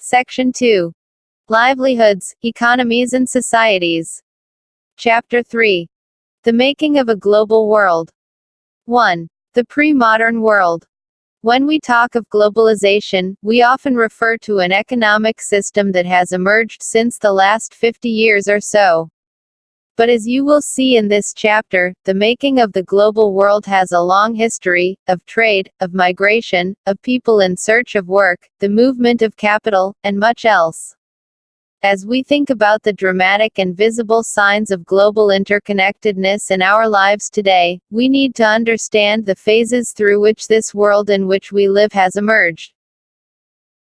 Section 2. Livelihoods, Economies and Societies. Chapter 3. The Making of a Global World. 1. The Pre-Modern World. When we talk of globalization, we often refer to an economic system that has emerged since the last 50 years or so. But as you will see in this chapter, the making of the global world has a long history, of trade, of migration, of people in search of work, the movement of capital, and much else. As we think about the dramatic and visible signs of global interconnectedness in our lives today, we need to understand the phases through which this world in which we live has emerged.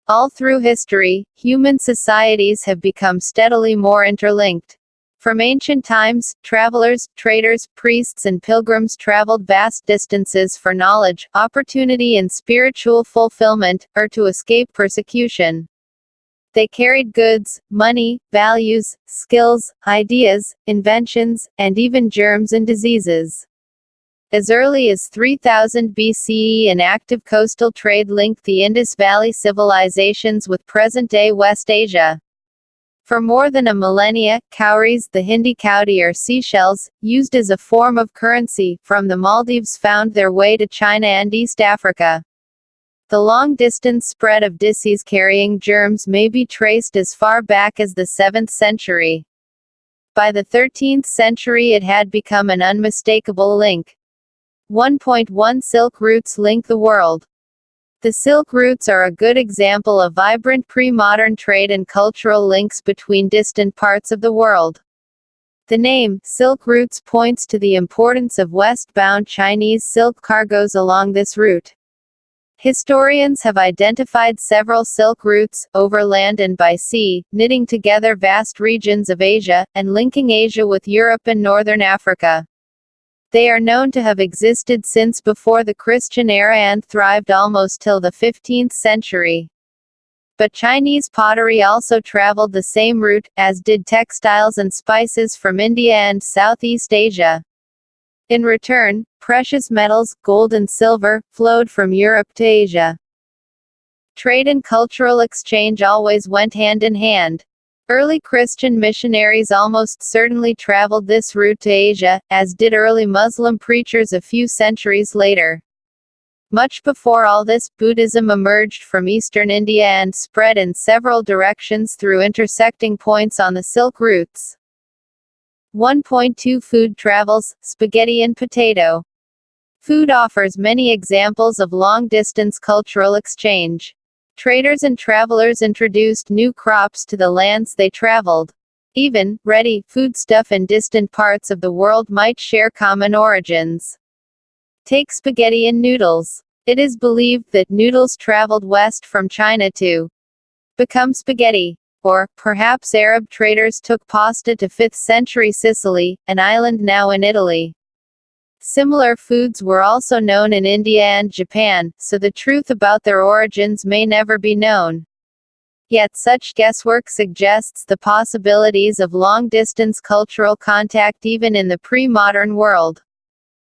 All through history, human societies have become steadily more interlinked. From ancient times, travelers, traders, priests and pilgrims traveled vast distances for knowledge, opportunity and spiritual fulfillment, or to escape persecution. They carried goods, money, values, skills, ideas, inventions, and even germs and diseases. As early as 3000 BCE, an active coastal trade linked the Indus Valley civilizations with present-day West Asia. For more than a millennia, cowries, the Hindi cowrie or seashells, used as a form of currency, from the Maldives found their way to China and East Africa. The long-distance spread of disease carrying germs may be traced as far back as the 7th century. By the 13th century it had become an unmistakable link. 1.1 Silk routes link the world. The Silk routes are a good example of vibrant pre-modern trade and cultural links between distant parts of the world. The name, Silk routes, points to the importance of westbound Chinese silk cargoes along this route. Historians have identified several silk routes, overland and by sea, knitting together vast regions of Asia, and linking Asia with Europe and northern Africa. They are known to have existed since before the Christian era and thrived almost till the 15th century. But Chinese pottery also traveled the same route, as did textiles and spices from India and Southeast Asia. In return, precious metals, gold and silver, flowed from Europe to Asia. Trade and cultural exchange always went hand in hand. Early Christian missionaries almost certainly traveled this route to Asia, as did early Muslim preachers a few centuries later. Much before all this, Buddhism emerged from eastern India and spread in several directions through intersecting points on the Silk routes. 1.2 Food travels, spaghetti and potato. Food offers many examples of long-distance cultural exchange. Traders and travelers introduced new crops to the lands they traveled. Even, ready, foodstuff in distant parts of the world might share common origins. Take spaghetti and noodles. It is believed that noodles traveled west from China to become spaghetti. Or, perhaps Arab traders took pasta to 5th century Sicily, an island now in Italy. Similar foods were also known in India and Japan, so the truth about their origins may never be known. Yet such guesswork suggests the possibilities of long-distance cultural contact even in the pre-modern world.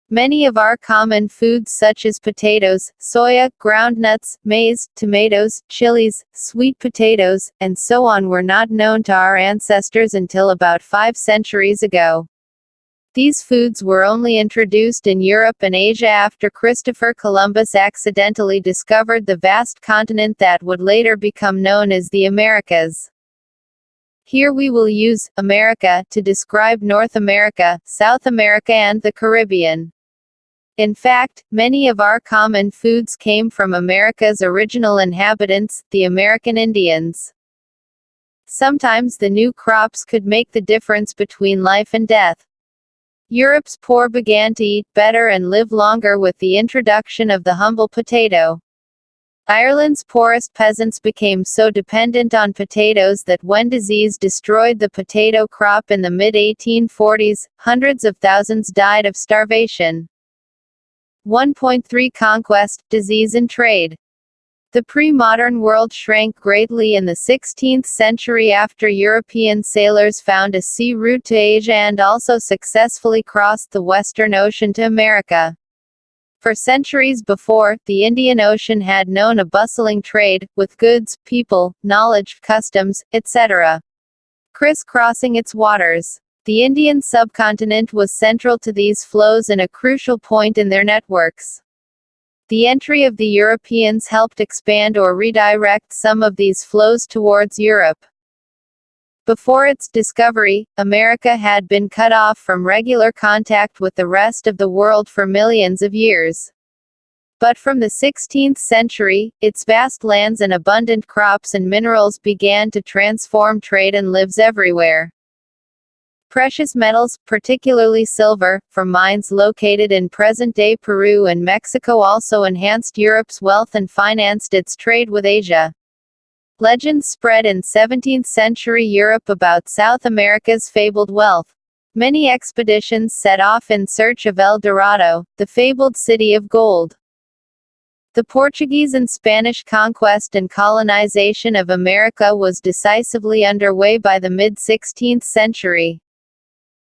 Many of our common foods such as potatoes, soya, groundnuts, maize, tomatoes, chilies, sweet potatoes, and so on were not known to our ancestors until about 5 centuries ago. These foods were only introduced in Europe and Asia after Christopher Columbus accidentally discovered the vast continent that would later become known as the Americas. Here we will use America to describe North America, South America and the Caribbean. In fact, many of our common foods came from America's original inhabitants, the American Indians. Sometimes the new crops could make the difference between life and death. Europe's poor began to eat better and live longer with the introduction of the humble potato. Ireland's poorest peasants became so dependent on potatoes that when disease destroyed the potato crop in the mid-1840s, hundreds of thousands died of starvation. 1.3 Conquest, disease and trade. The pre-modern world shrank greatly in the 16th century after European sailors found a sea route to Asia and also successfully crossed the Western Ocean to America. For centuries before, the Indian Ocean had known a bustling trade, with goods, people, knowledge, customs, etc., crisscrossing its waters. The Indian subcontinent was central to these flows and a crucial point in their networks. The entry of the Europeans helped expand or redirect some of these flows towards Europe. Before its discovery, America had been cut off from regular contact with the rest of the world for millions of years. But from the 16th century, its vast lands and abundant crops and minerals began to transform trade and lives everywhere. Precious metals, particularly silver, from mines located in present-day Peru and Mexico also enhanced Europe's wealth and financed its trade with Asia. Legends spread in 17th-century Europe about South America's fabled wealth. Many expeditions set off in search of El Dorado, the fabled city of gold. The Portuguese and Spanish conquest and colonization of America was decisively underway by the mid-16th century.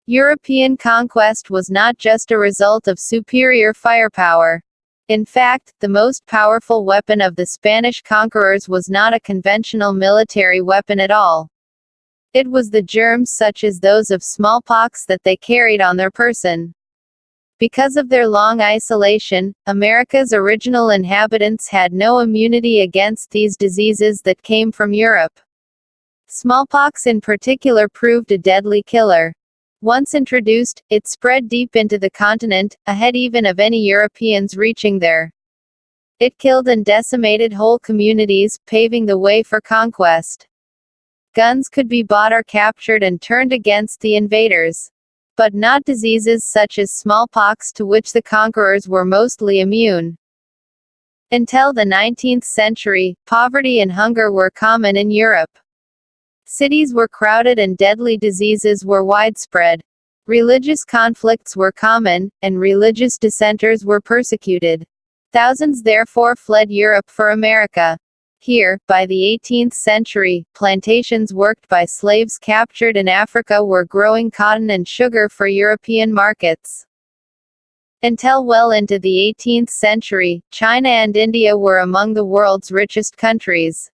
European conquest was not just a result of superior firepower. In fact, the most powerful weapon of the Spanish conquerors was not a conventional military weapon at all. It was the germs such as those of smallpox that they carried on their person. Because of their long isolation, America's original inhabitants had no immunity against these diseases that came from Europe. Smallpox in particular proved a deadly killer. Once introduced, it spread deep into the continent, ahead even of any Europeans reaching there. It killed and decimated whole communities, paving the way for conquest. Guns could be bought or captured and turned against the invaders. But not diseases such as smallpox, to which the conquerors were mostly immune. Until the 19th century, poverty and hunger were common in Europe. Cities were crowded and deadly diseases were widespread. Religious conflicts were common, and religious dissenters were persecuted. Thousands therefore fled Europe for America. Here, by the 18th century, plantations worked by slaves captured in Africa were growing cotton and sugar for European markets. Until well into the 18th century, China and India were among the world's richest countries.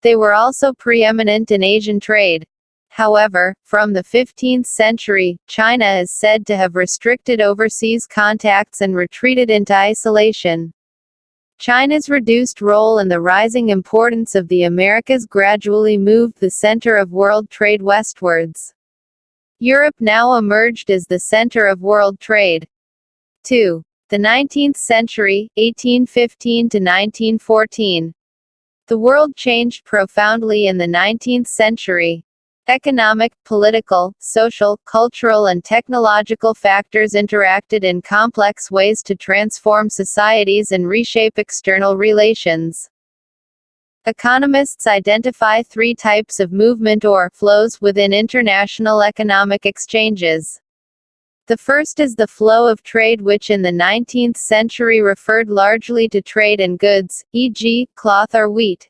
They were also preeminent in Asian trade. However, from the 15th century, China is said to have restricted overseas contacts and retreated into isolation. China's reduced role and the rising importance of the Americas gradually moved the center of world trade westwards. Europe now emerged as the center of world trade. 2. The 19th century, 1815 to 1914. The world changed profoundly in the 19th century. Economic, political, social, cultural and technological factors interacted in complex ways to transform societies and reshape external relations. Economists identify three types of movement or flows within international economic exchanges. The first is the flow of trade, which in the 19th century referred largely to trade in goods, e.g., cloth or wheat.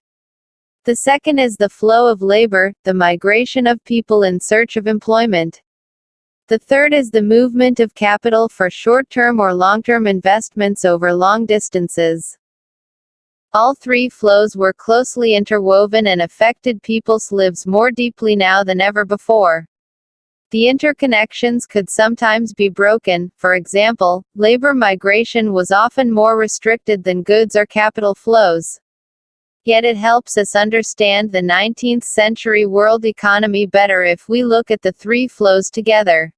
The second is the flow of labor, the migration of people in search of employment. The third is the movement of capital for short-term or long-term investments over long distances. All three flows were closely interwoven and affected people's lives more deeply now than ever before. The interconnections could sometimes be broken. For example, labor migration was often more restricted than goods or capital flows. Yet it helps us understand the 19th century world economy better if we look at the three flows together.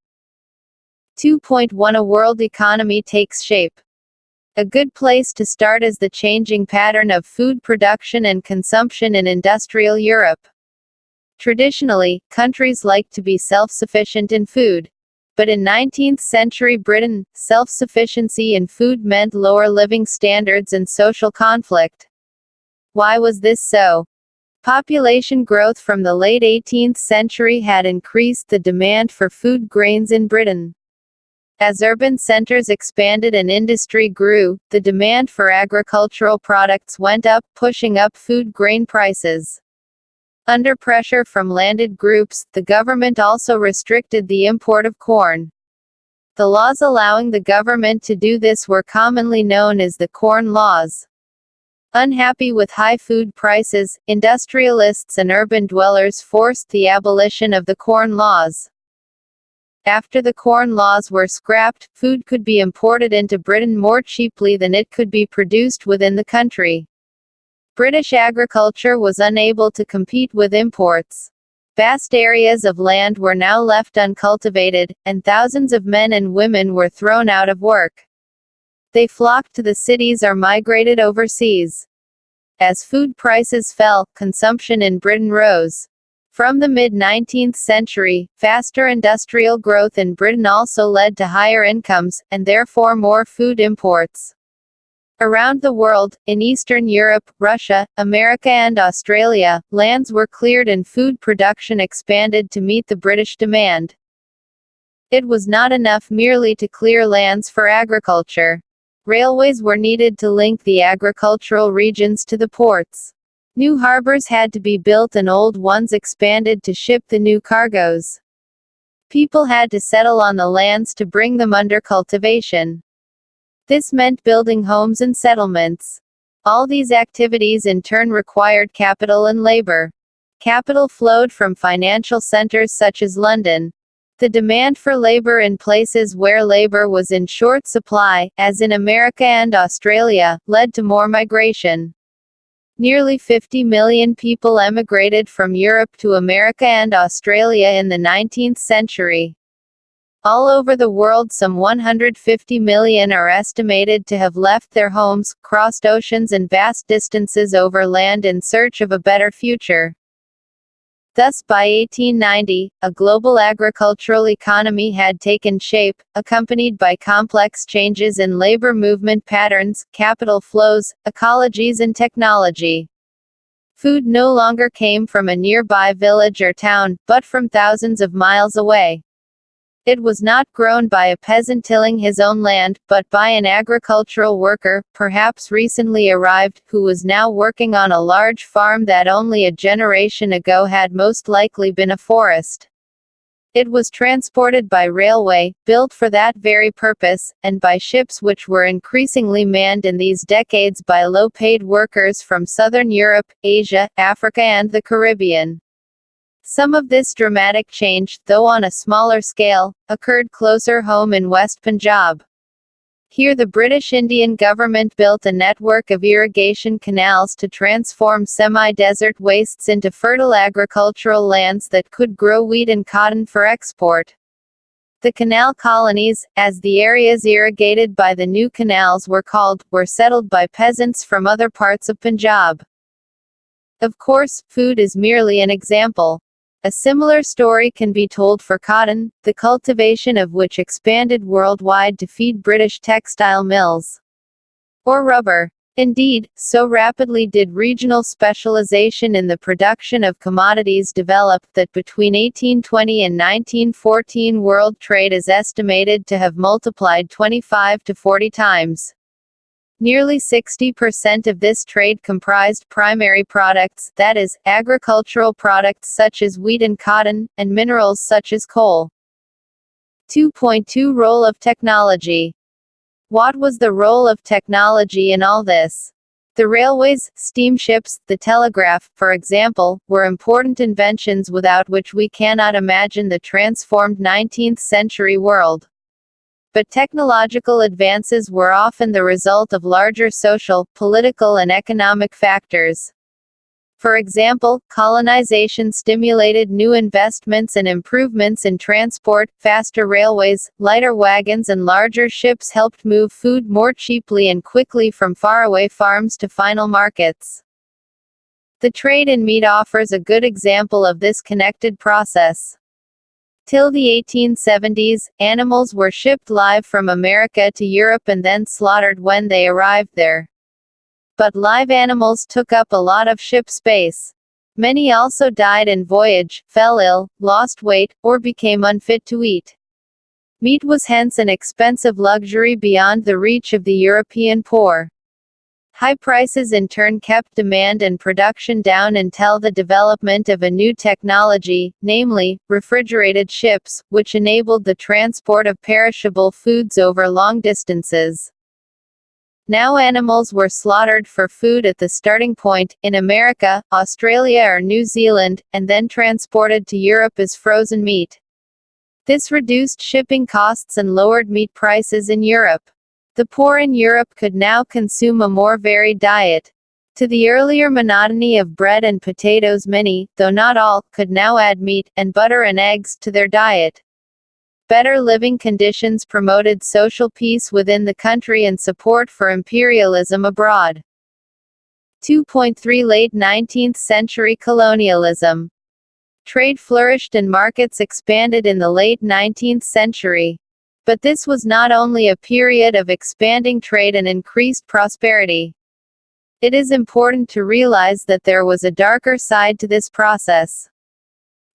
2.1 A world economy takes shape. A good place to start is the changing pattern of food production and consumption in industrial Europe. Traditionally, countries liked to be self-sufficient in food. But in 19th century Britain, self-sufficiency in food meant lower living standards and social conflict. Why was this so? Population growth from the late 18th century had increased the demand for food grains in Britain. As urban centers expanded and industry grew, the demand for agricultural products went up, pushing up food grain prices. Under pressure from landed groups, the government also restricted the import of corn. The laws allowing the government to do this were commonly known as the Corn Laws. Unhappy with high food prices, industrialists and urban dwellers forced the abolition of the Corn Laws. After the Corn Laws were scrapped, food could be imported into Britain more cheaply than it could be produced within the country. British agriculture was unable to compete with imports. Vast areas of land were now left uncultivated, and thousands of men and women were thrown out of work. They flocked to the cities or migrated overseas. As food prices fell, consumption in Britain rose. From the mid-19th century, faster industrial growth in Britain also led to higher incomes, and therefore more food imports. Around the world, in Eastern Europe, Russia, America and Australia, lands were cleared and food production expanded to meet the British demand. It was not enough merely to clear lands for agriculture. Railways were needed to link the agricultural regions to the ports. New harbors had to be built and old ones expanded to ship the new cargoes. People had to settle on the lands to bring them under cultivation. This meant building homes and settlements. All these activities in turn required capital and labor. Capital flowed from financial centers such as London. The demand for labor in places where labor was in short supply, as in America and Australia, led to more migration. Nearly 50 million people emigrated from Europe to America and Australia in the 19th century. All over the world, some 150 million are estimated to have left their homes, crossed oceans and vast distances over land in search of a better future. Thus, by 1890, a global agricultural economy had taken shape, accompanied by complex changes in labor movement patterns, capital flows, ecologies and technology. Food no longer came from a nearby village or town, but from thousands of miles away. It was not grown by a peasant tilling his own land, but by an agricultural worker, perhaps recently arrived, who was now working on a large farm that only a generation ago had most likely been a forest. It was transported by railway, built for that very purpose, and by ships which were increasingly manned in these decades by low-paid workers from southern Europe, Asia, Africa and the Caribbean. Some of this dramatic change, though on a smaller scale, occurred closer home in West Punjab. Here the British Indian government built a network of irrigation canals to transform semi-desert wastes into fertile agricultural lands that could grow wheat and cotton for export. The canal colonies, as the areas irrigated by the new canals were called, were settled by peasants from other parts of Punjab. Of course, food is merely an example. A similar story can be told for cotton, the cultivation of which expanded worldwide to feed British textile mills. Or rubber. Indeed, so rapidly did regional specialization in the production of commodities develop, that between 1820 and 1914 world trade is estimated to have multiplied 25 to 40 times. Nearly 60% of this trade comprised primary products, that is, agricultural products such as wheat and cotton, and minerals such as coal. 2.2 Role of technology. What was the role of technology in all this? The railways, steamships, the telegraph, for example, were important inventions without which we cannot imagine the transformed 19th century world. But technological advances were often the result of larger social, political and economic factors. For example, colonization stimulated new investments and improvements in transport. Faster railways, lighter wagons and larger ships helped move food more cheaply and quickly from faraway farms to final markets. The trade in meat offers a good example of this connected process. Till the 1870s, animals were shipped live from America to Europe and then slaughtered when they arrived there. But live animals took up a lot of ship space. Many also died in voyage, fell ill, lost weight, or became unfit to eat. Meat was hence an expensive luxury beyond the reach of the European poor. High prices in turn kept demand and production down until the development of a new technology, namely, refrigerated ships, which enabled the transport of perishable foods over long distances. Now animals were slaughtered for food at the starting point, in America, Australia or New Zealand, and then transported to Europe as frozen meat. This reduced shipping costs and lowered meat prices in Europe. The poor in Europe could now consume a more varied diet. To the earlier monotony of bread and potatoes, many, though not all, could now add meat, and butter and eggs, to their diet. Better living conditions promoted social peace within the country and support for imperialism abroad. 2.3 Late 19th century colonialism. Trade flourished and markets expanded in the late 19th century. But this was not only a period of expanding trade and increased prosperity. It is important to realize that there was a darker side to this process.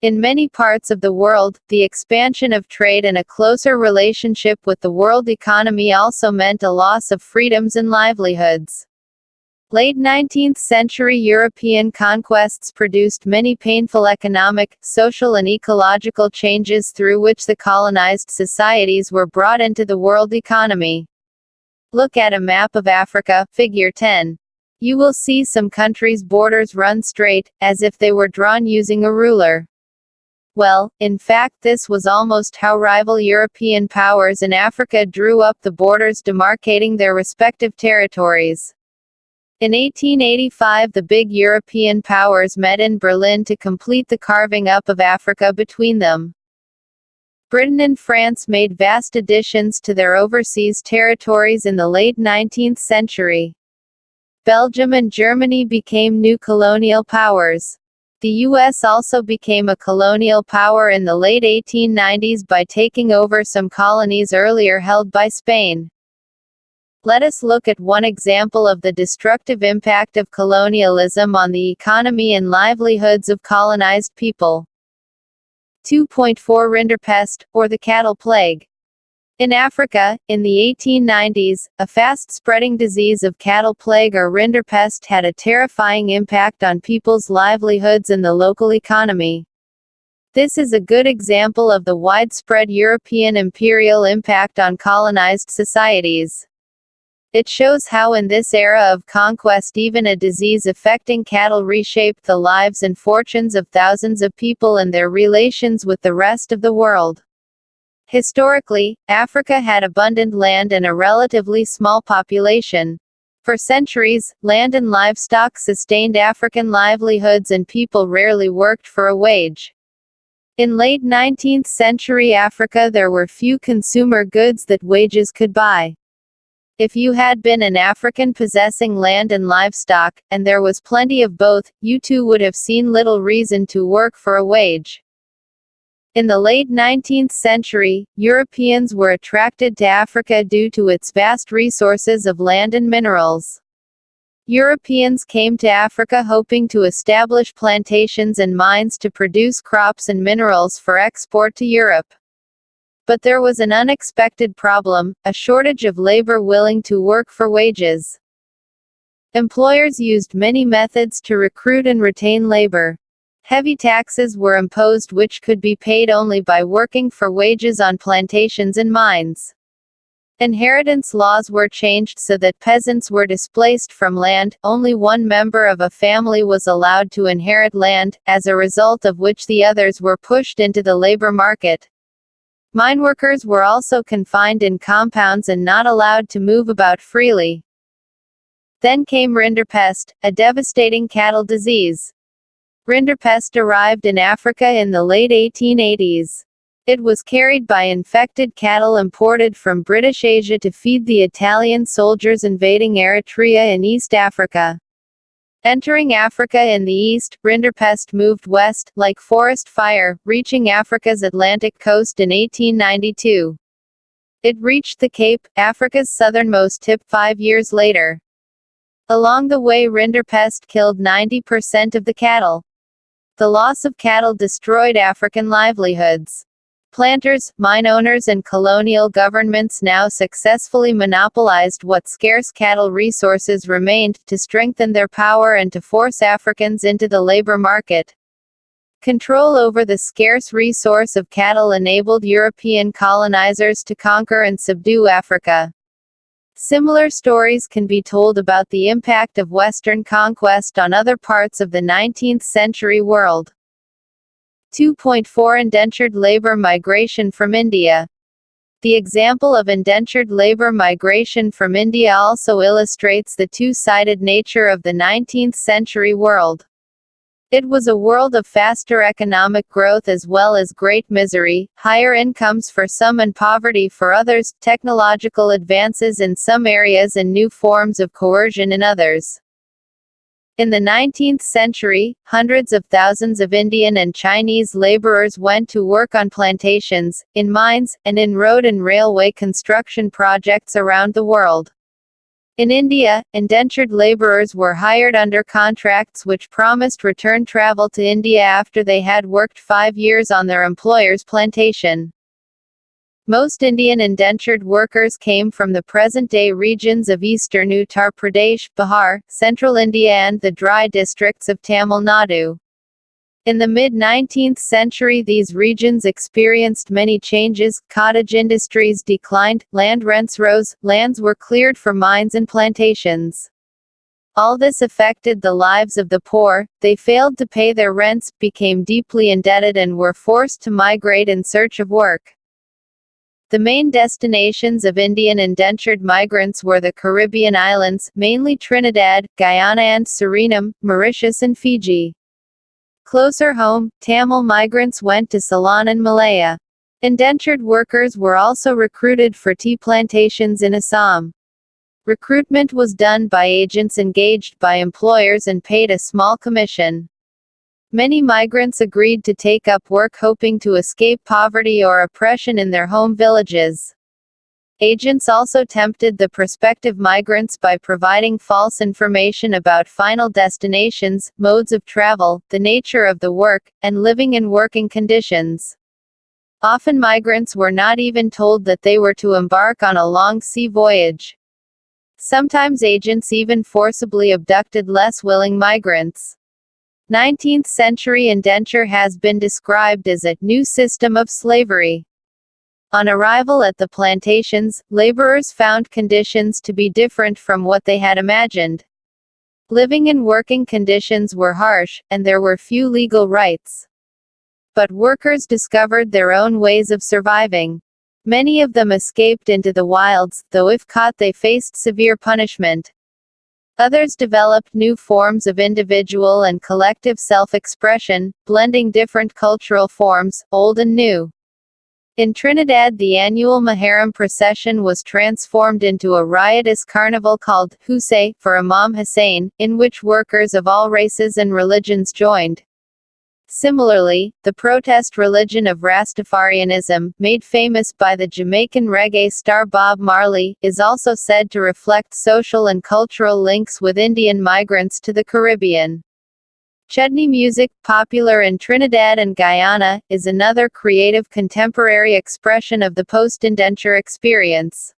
In many parts of the world, the expansion of trade and a closer relationship with the world economy also meant a loss of freedoms and livelihoods. Late 19th century European conquests produced many painful economic, social and ecological changes through which the colonized societies were brought into the world economy. Look at a map of Africa, figure 10. You will see some countries' borders run straight, as if they were drawn using a ruler. Well, in fact this was almost how rival European powers in Africa drew up the borders demarcating their respective territories. In 1885 the big European powers met in Berlin to complete the carving up of Africa between them. Britain and France made vast additions to their overseas territories in the late 19th century. Belgium and Germany became new colonial powers. The U.S. also became a colonial power in the late 1890s by taking over some colonies earlier held by Spain. Let us look at one example of the destructive impact of colonialism on the economy and livelihoods of colonized people. 2.4 Rinderpest, or the cattle plague. In Africa, in the 1890s, a fast-spreading disease of cattle plague or Rinderpest had a terrifying impact on people's livelihoods and the local economy. This is a good example of the widespread European imperial impact on colonized societies. It shows how in this era of conquest even a disease affecting cattle reshaped the lives and fortunes of thousands of people and their relations with the rest of the world. Historically, Africa had abundant land and a relatively small population. For centuries, land and livestock sustained African livelihoods and people rarely worked for a wage. In late 19th century Africa there were few consumer goods that wages could buy. If you had been an African possessing land and livestock, and there was plenty of both, you too would have seen little reason to work for a wage. In the late 19th century, Europeans were attracted to Africa due to its vast resources of land and minerals. Europeans came to Africa hoping to establish plantations and mines to produce crops and minerals for export to Europe. But there was an unexpected problem, a shortage of labor willing to work for wages. Employers used many methods to recruit and retain labor. Heavy taxes were imposed which could be paid only by working for wages on plantations and mines. Inheritance laws were changed so that peasants were displaced from land, only one member of a family was allowed to inherit land, as a result of which the others were pushed into the labor market. Mineworkers were also confined in compounds and not allowed to move about freely. Then came Rinderpest, a devastating cattle disease. Rinderpest arrived in Africa in the late 1880s. It was carried by infected cattle imported from British Asia to feed the Italian soldiers invading Eritrea in East Africa. Entering Africa in the east, Rinderpest moved west, like forest fire, reaching Africa's Atlantic coast in 1892. It reached the Cape, Africa's southernmost tip, 5 years later. Along the way Rinderpest killed 90% of the cattle. The loss of cattle destroyed African livelihoods. Planters, mine owners and colonial governments now successfully monopolized what scarce cattle resources remained, to strengthen their power and to force Africans into the labor market. Control over the scarce resource of cattle enabled European colonizers to conquer and subdue Africa. Similar stories can be told about the impact of Western conquest on other parts of the 19th century world. 2.4 Indentured labor migration from India. The example of indentured labor migration from India also illustrates the two-sided nature of the 19th century world. It was a world of faster economic growth as well as great misery, higher incomes for some and poverty for others, technological advances in some areas and new forms of coercion in others. In the 19th century, hundreds of thousands of Indian and Chinese laborers went to work on plantations, in mines, and in road and railway construction projects around the world. In India, indentured laborers were hired under contracts which promised return travel to India after they had worked 5 years on their employer's plantation. Most Indian indentured workers came from the present-day regions of eastern Uttar Pradesh, Bihar, central India and the dry districts of Tamil Nadu. In the mid-19th century these regions experienced many changes, cottage industries declined, land rents rose, lands were cleared for mines and plantations. All this affected the lives of the poor, they failed to pay their rents, became deeply indebted and were forced to migrate in search of work. The main destinations of Indian indentured migrants were the Caribbean islands, mainly Trinidad, Guyana and Suriname, Mauritius and Fiji. Closer home, Tamil migrants went to Ceylon and Malaya. Indentured workers were also recruited for tea plantations in Assam. Recruitment was done by agents engaged by employers and paid a small commission. Many migrants agreed to take up work hoping to escape poverty or oppression in their home villages. Agents also tempted the prospective migrants by providing false information about final destinations, modes of travel, the nature of the work, and living and working conditions. Often migrants were not even told that they were to embark on a long sea voyage. Sometimes agents even forcibly abducted less willing migrants. 19th century indenture has been described as a new system of slavery. On arrival at the plantations, laborers found conditions to be different from what they had imagined. Living and working conditions were harsh, and there were few legal rights. But workers discovered their own ways of surviving. Many of them escaped into the wilds, though if caught they faced severe punishment. Others developed new forms of individual and collective self-expression, blending different cultural forms, old and new. In Trinidad the annual Muharram procession was transformed into a riotous carnival called Hussein for Imam Hussein, in which workers of all races and religions joined. Similarly, the protest religion of Rastafarianism, made famous by the Jamaican reggae star Bob Marley, is also said to reflect social and cultural links with Indian migrants to the Caribbean. Chutney music, popular in Trinidad and Guyana, is another creative contemporary expression of the post-indenture experience.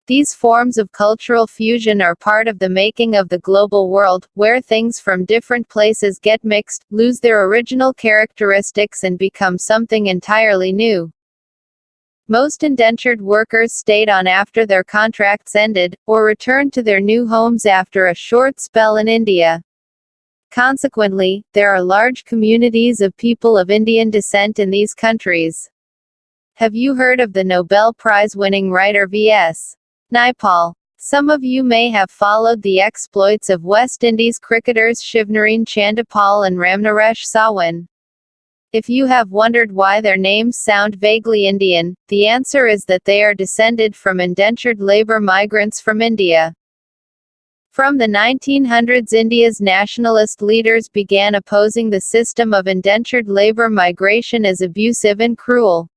These forms of cultural fusion are part of the making of the global world, where things from different places get mixed, lose their original characteristics and become something entirely new. Most indentured workers stayed on after their contracts ended, or returned to their new homes after a short spell in India. Consequently, there are large communities of people of Indian descent in these countries. Have you heard of the Nobel Prize-winning writer V.S. Naipaul? Some of you may have followed the exploits of West Indies cricketers Shivnarine Chandapal and Ramnaresh Sawan. If you have wondered why their names sound vaguely Indian, the answer is that they are descended from indentured labor migrants from India. From the 1900s India's nationalist leaders began opposing the system of indentured labor migration as abusive and cruel.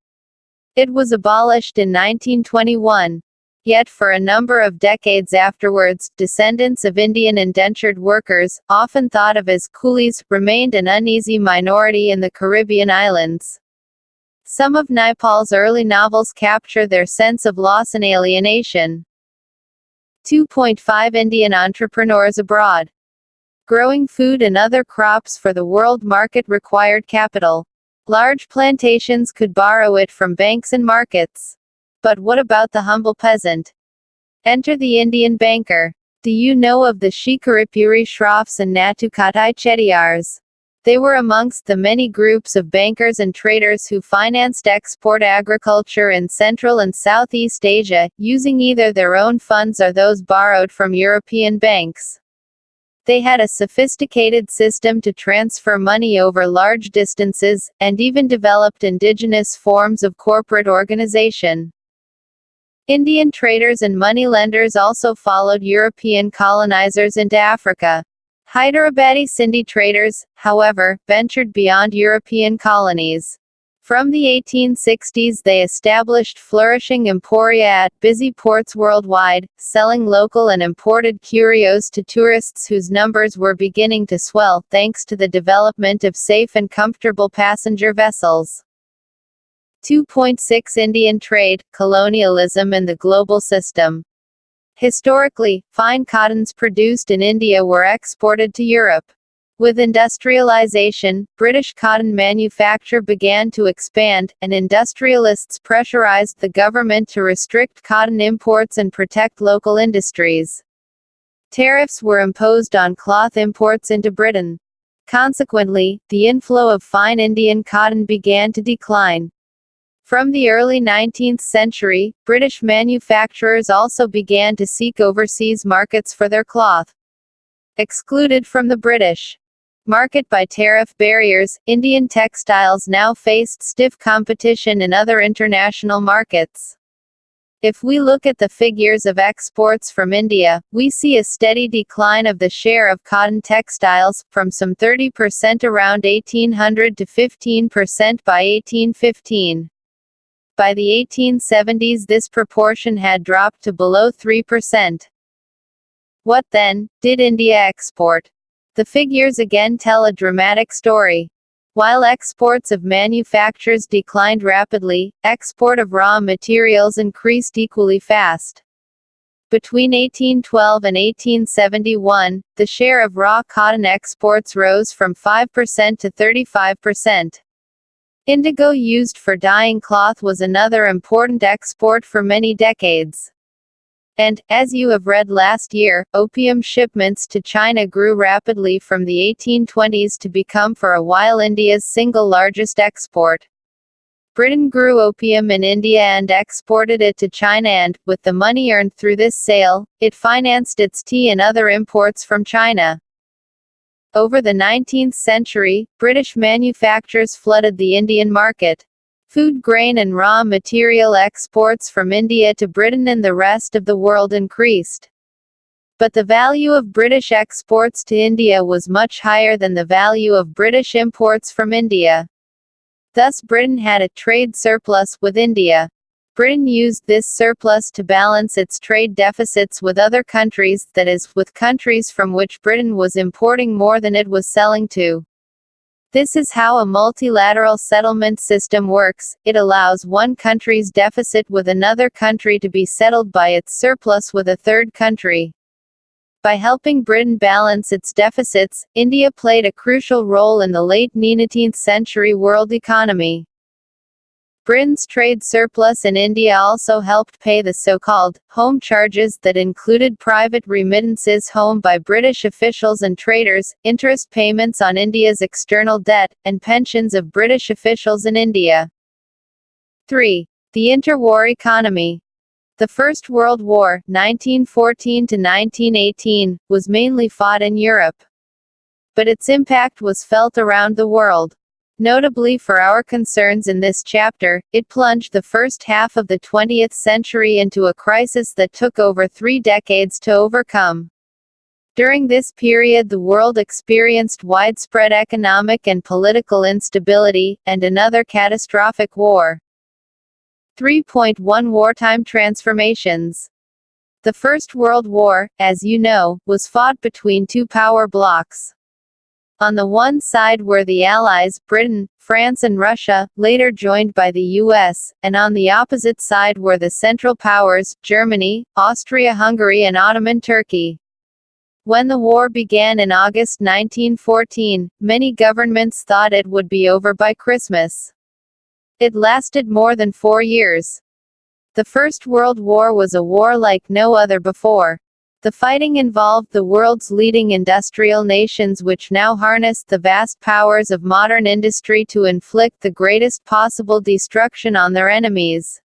It was abolished in 1921. Yet for a number of decades afterwards, descendants of Indian indentured workers, often thought of as coolies, remained an uneasy minority in the Caribbean islands. Some of Naipaul's early novels capture their sense of loss and alienation. 2.5 Indian entrepreneurs abroad. Growing food and other crops for the world market required capital. Large plantations could borrow it from banks and markets. But what about the humble peasant? Enter the Indian banker. Do you know of the Shikaripuri Shroffs and Natukatai Chettiars? They were amongst the many groups of bankers and traders who financed export agriculture in Central and Southeast Asia, using either their own funds or those borrowed from European banks. They had a sophisticated system to transfer money over large distances, and even developed indigenous forms of corporate organization. Indian traders and moneylenders also followed European colonizers into Africa. Hyderabadi Sindhi traders, however, ventured beyond European colonies. From the 1860s they established flourishing emporia at busy ports worldwide, selling local and imported curios to tourists whose numbers were beginning to swell, thanks to the development of safe and comfortable passenger vessels. 2.6 Indian trade, colonialism and the global system. Historically, fine cottons produced in India were exported to Europe. With industrialization, British cotton manufacture began to expand, and industrialists pressurized the government to restrict cotton imports and protect local industries. Tariffs were imposed on cloth imports into Britain. Consequently, the inflow of fine Indian cotton began to decline. From the early 19th century, British manufacturers also began to seek overseas markets for their cloth. Excluded from the British market by tariff barriers, Indian textiles now faced stiff competition in other international markets. If we look at the figures of exports from India, we see a steady decline of the share of cotton textiles, from some 30% around 1800 to 15% by 1815. By the 1870s this proportion had dropped to below 3%. What then, did India export? The figures again tell a dramatic story. While exports of manufactures declined rapidly, export of raw materials increased equally fast. Between 1812 and 1871, the share of raw cotton exports rose from 5% to 35%. Indigo used for dyeing cloth was another important export for many decades. And, as you have read last year, opium shipments to China grew rapidly from the 1820s to become for a while India's single largest export. Britain grew opium in India and exported it to China and, with the money earned through this sale, it financed its tea and other imports from China. Over the 19th century, British manufacturers flooded the Indian market. Food grain and raw material exports from India to Britain and the rest of the world increased. But the value of British exports to India was much higher than the value of British imports from India. Thus Britain had a trade surplus with India. Britain used this surplus to balance its trade deficits with other countries, that is, with countries from which Britain was importing more than it was selling to. This is how a multilateral settlement system works. It allows one country's deficit with another country to be settled by its surplus with a third country. By helping Britain balance its deficits, India played a crucial role in the late 19th century world economy. Britain's trade surplus in India also helped pay the so-called home charges that included private remittances home by British officials and traders, interest payments on India's external debt, and pensions of British officials in India. 3. The interwar economy. The First World War, 1914 to 1918, was mainly fought in Europe. But its impact was felt around the world. Notably for our concerns in this chapter, it plunged the first half of the 20th century into a crisis that took over 3 decades to overcome. During this period the world experienced widespread economic and political instability, and another catastrophic war. 3.1 Wartime transformations. The First World War, as you know, was fought between two power blocs. On the one side were the Allies, Britain, France and Russia, later joined by the US, and on the opposite side were the Central Powers, Germany, Austria-Hungary and Ottoman Turkey. When the war began in August 1914, many governments thought it would be over by Christmas. It lasted more than 4 years. The First World War was a war like no other before. The fighting involved the world's leading industrial nations which now harnessed the vast powers of modern industry to inflict the greatest possible destruction on their enemies.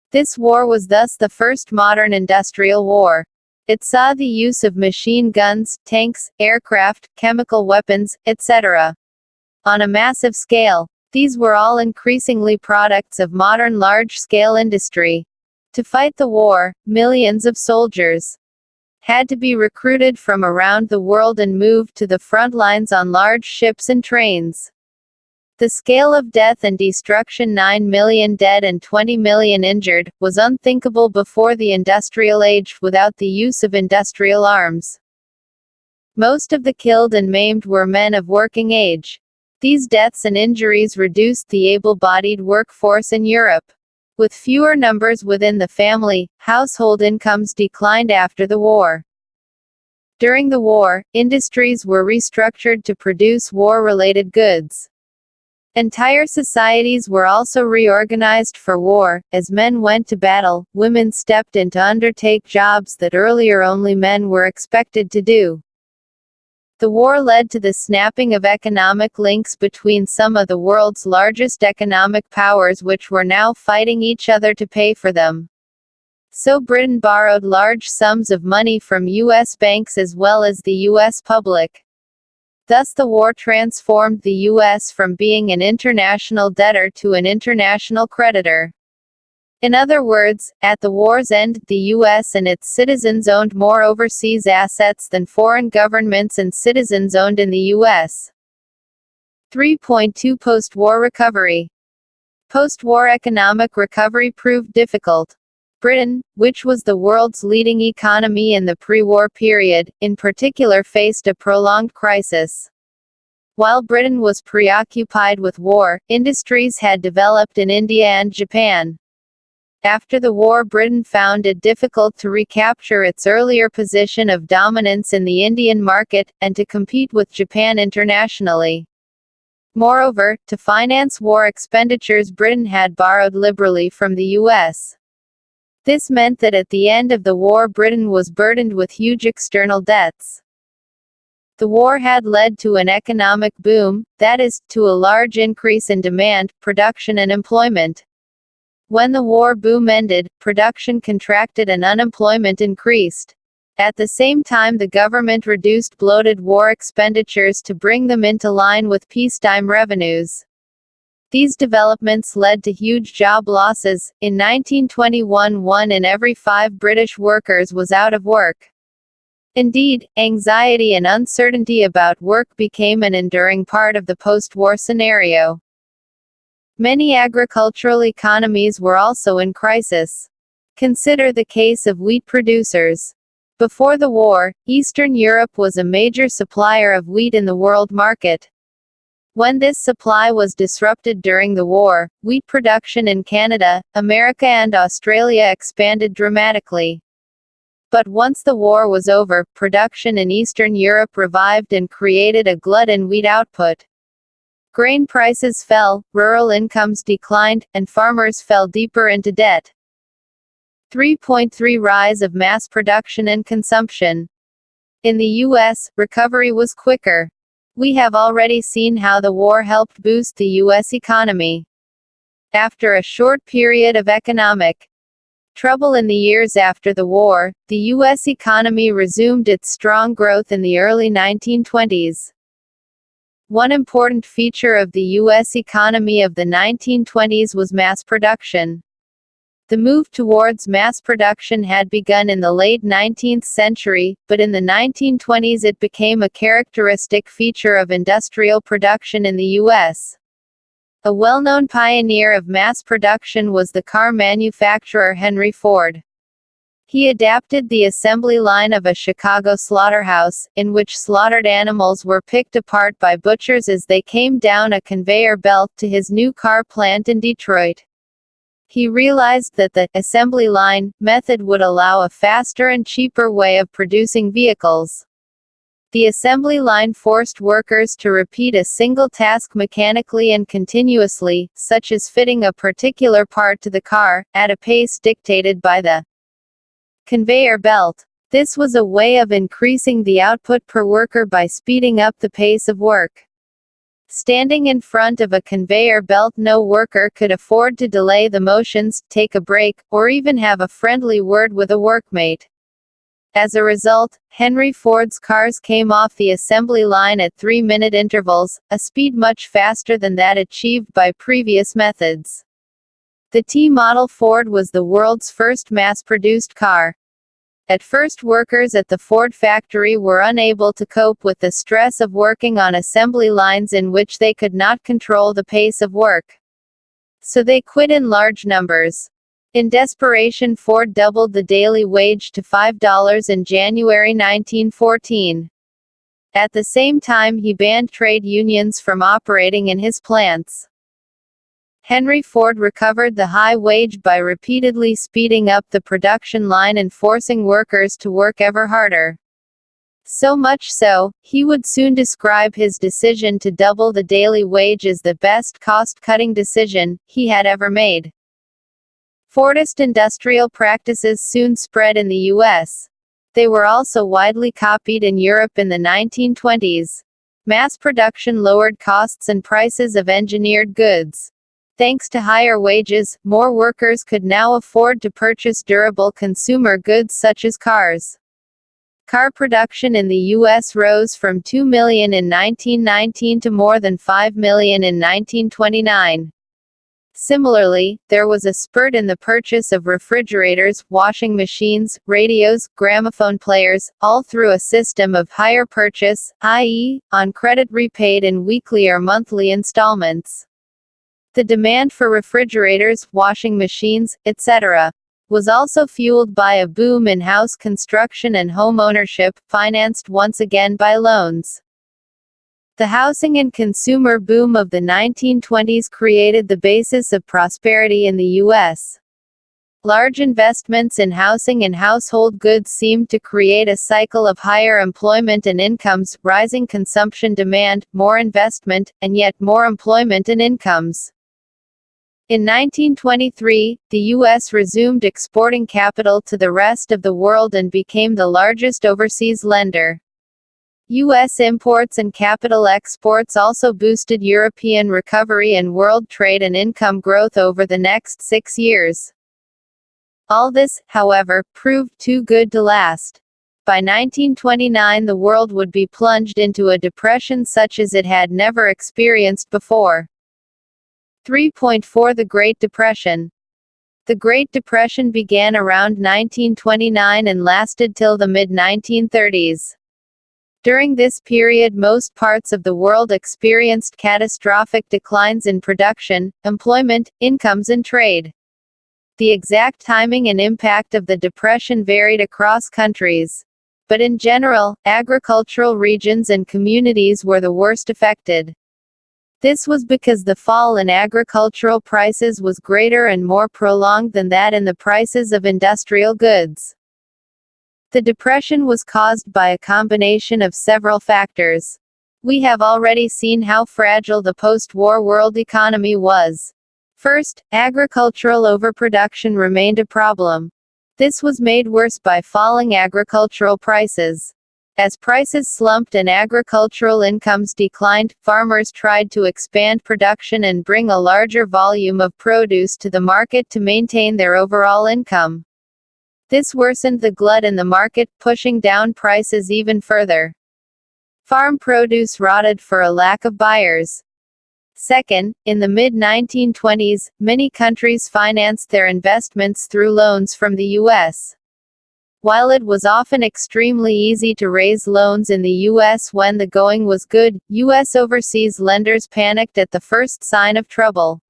This war was thus the first modern industrial war. It saw the use of machine guns, tanks, aircraft, chemical weapons, etc. on a massive scale. These were all increasingly products of modern large-scale industry. To fight the war, millions of soldiers had to be recruited from around the world and moved to the front lines on large ships and trains. The scale of death and destruction, 9 million dead and 20 million injured, was unthinkable before the industrial age without the use of industrial arms. Most of the killed and maimed were men of working age. These deaths and injuries reduced the able-bodied workforce in Europe. With fewer numbers within the family, household incomes declined after the war. During the war, industries were restructured to produce war-related goods. Entire societies were also reorganized for war. As men went to battle, women stepped in to undertake jobs that earlier only men were expected to do. The war led to the snapping of economic links between some of the world's largest economic powers which were now fighting each other to pay for them. So Britain borrowed large sums of money from U.S. banks as well as the U.S. public. Thus the war transformed the U.S. from being an international debtor to an international creditor. In other words, at the war's end, the U.S. and its citizens owned more overseas assets than foreign governments and citizens owned in the U.S. 3.2 Post-war recovery. Post-war economic recovery proved difficult. Britain, which was the world's leading economy in the pre-war period, in particular faced a prolonged crisis. While Britain was preoccupied with war, industries had developed in India and Japan. After the war, Britain found it difficult to recapture its earlier position of dominance in the Indian market, and to compete with Japan internationally. Moreover, to finance war expenditures, Britain had borrowed liberally from the U.S. This meant that at the end of the war, Britain was burdened with huge external debts. The war had led to an economic boom, that is, to a large increase in demand, production and employment. When the war boom ended, production contracted and unemployment increased. At the same time, the government reduced bloated war expenditures to bring them into line with peacetime revenues. These developments led to huge job losses. In 1921, 1 in every 5 British workers was out of work. Indeed, anxiety and uncertainty about work became an enduring part of the post-war scenario. Many agricultural economies were also in crisis. Consider the case of wheat producers. Before the war, Eastern Europe was a major supplier of wheat in the world market. When this supply was disrupted during the war, wheat production in Canada, America and Australia expanded dramatically. But once the war was over, production in Eastern Europe revived and created a glut in wheat output. Grain prices fell, rural incomes declined, and farmers fell deeper into debt. 3.3 Rise of mass production and consumption. In the U.S., recovery was quicker. We have already seen how the war helped boost the U.S. economy. After a short period of economic trouble in the years after the war, the U.S. economy resumed its strong growth in the early 1920s. One important feature of the U.S. economy of the 1920s was mass production. The move towards mass production had begun in the late 19th century, but in the 1920s it became a characteristic feature of industrial production in the U.S. A well-known pioneer of mass production was the car manufacturer Henry Ford. He adapted the assembly line of a Chicago slaughterhouse, in which slaughtered animals were picked apart by butchers as they came down a conveyor belt to his new car plant in Detroit. He realized that the assembly line method would allow a faster and cheaper way of producing vehicles. The assembly line forced workers to repeat a single task mechanically and continuously, such as fitting a particular part to the car, at a pace dictated by the conveyor belt. This was a way of increasing the output per worker by speeding up the pace of work. Standing in front of a conveyor belt, no worker could afford to delay the motions, take a break, or even have a friendly word with a workmate. As a result, Henry Ford's cars came off the assembly line at 3-minute intervals, a speed much faster than that achieved by previous methods. The T-model Ford was the world's first mass-produced car. At first, workers at the Ford factory were unable to cope with the stress of working on assembly lines in which they could not control the pace of work. So they quit in large numbers. In desperation, Ford doubled the daily wage to $5 in January 1914. At the same time, he banned trade unions from operating in his plants. Henry Ford recovered the high wage by repeatedly speeding up the production line and forcing workers to work ever harder. So much so, he would soon describe his decision to double the daily wage as the best cost-cutting decision he had ever made. Fordist industrial practices soon spread in the U.S. They were also widely copied in Europe in the 1920s. Mass production lowered costs and prices of engineered goods. Thanks to higher wages, more workers could now afford to purchase durable consumer goods such as cars. Car production in the U.S. rose from 2 million in 1919 to more than 5 million in 1929. Similarly, there was a spurt in the purchase of refrigerators, washing machines, radios, gramophone players, all through a system of hire purchase, i.e., on credit repaid in weekly or monthly installments. The demand for refrigerators, washing machines, etc., was also fueled by a boom in house construction and home ownership, financed once again by loans. The housing and consumer boom of the 1920s created the basis of prosperity in the U.S. Large investments in housing and household goods seemed to create a cycle of higher employment and incomes, rising consumption demand, more investment, and yet more employment and incomes. In 1923, the U.S. resumed exporting capital to the rest of the world and became the largest overseas lender. U.S. imports and capital exports also boosted European recovery and world trade and income growth over the next 6 years. All this, however, proved too good to last. By 1929, the world would be plunged into a depression such as it had never experienced before. 3.4 The Great Depression. The Great Depression began around 1929 and lasted till the mid-1930s. During this period, most parts of the world experienced catastrophic declines in production, employment, incomes and trade. The exact timing and impact of the depression varied across countries. But in general, agricultural regions and communities were the worst affected. This was because the fall in agricultural prices was greater and more prolonged than that in the prices of industrial goods. The depression was caused by a combination of several factors. We have already seen how fragile the post-war world economy was. First, agricultural overproduction remained a problem. This was made worse by falling agricultural prices. As prices slumped and agricultural incomes declined, farmers tried to expand production and bring a larger volume of produce to the market to maintain their overall income. This worsened the glut in the market, pushing down prices even further. Farm produce rotted for a lack of buyers. Second, in the mid-1920s, many countries financed their investments through loans from the U.S. While it was often extremely easy to raise loans in the U.S. when the going was good, U.S. overseas lenders panicked at the first sign of trouble.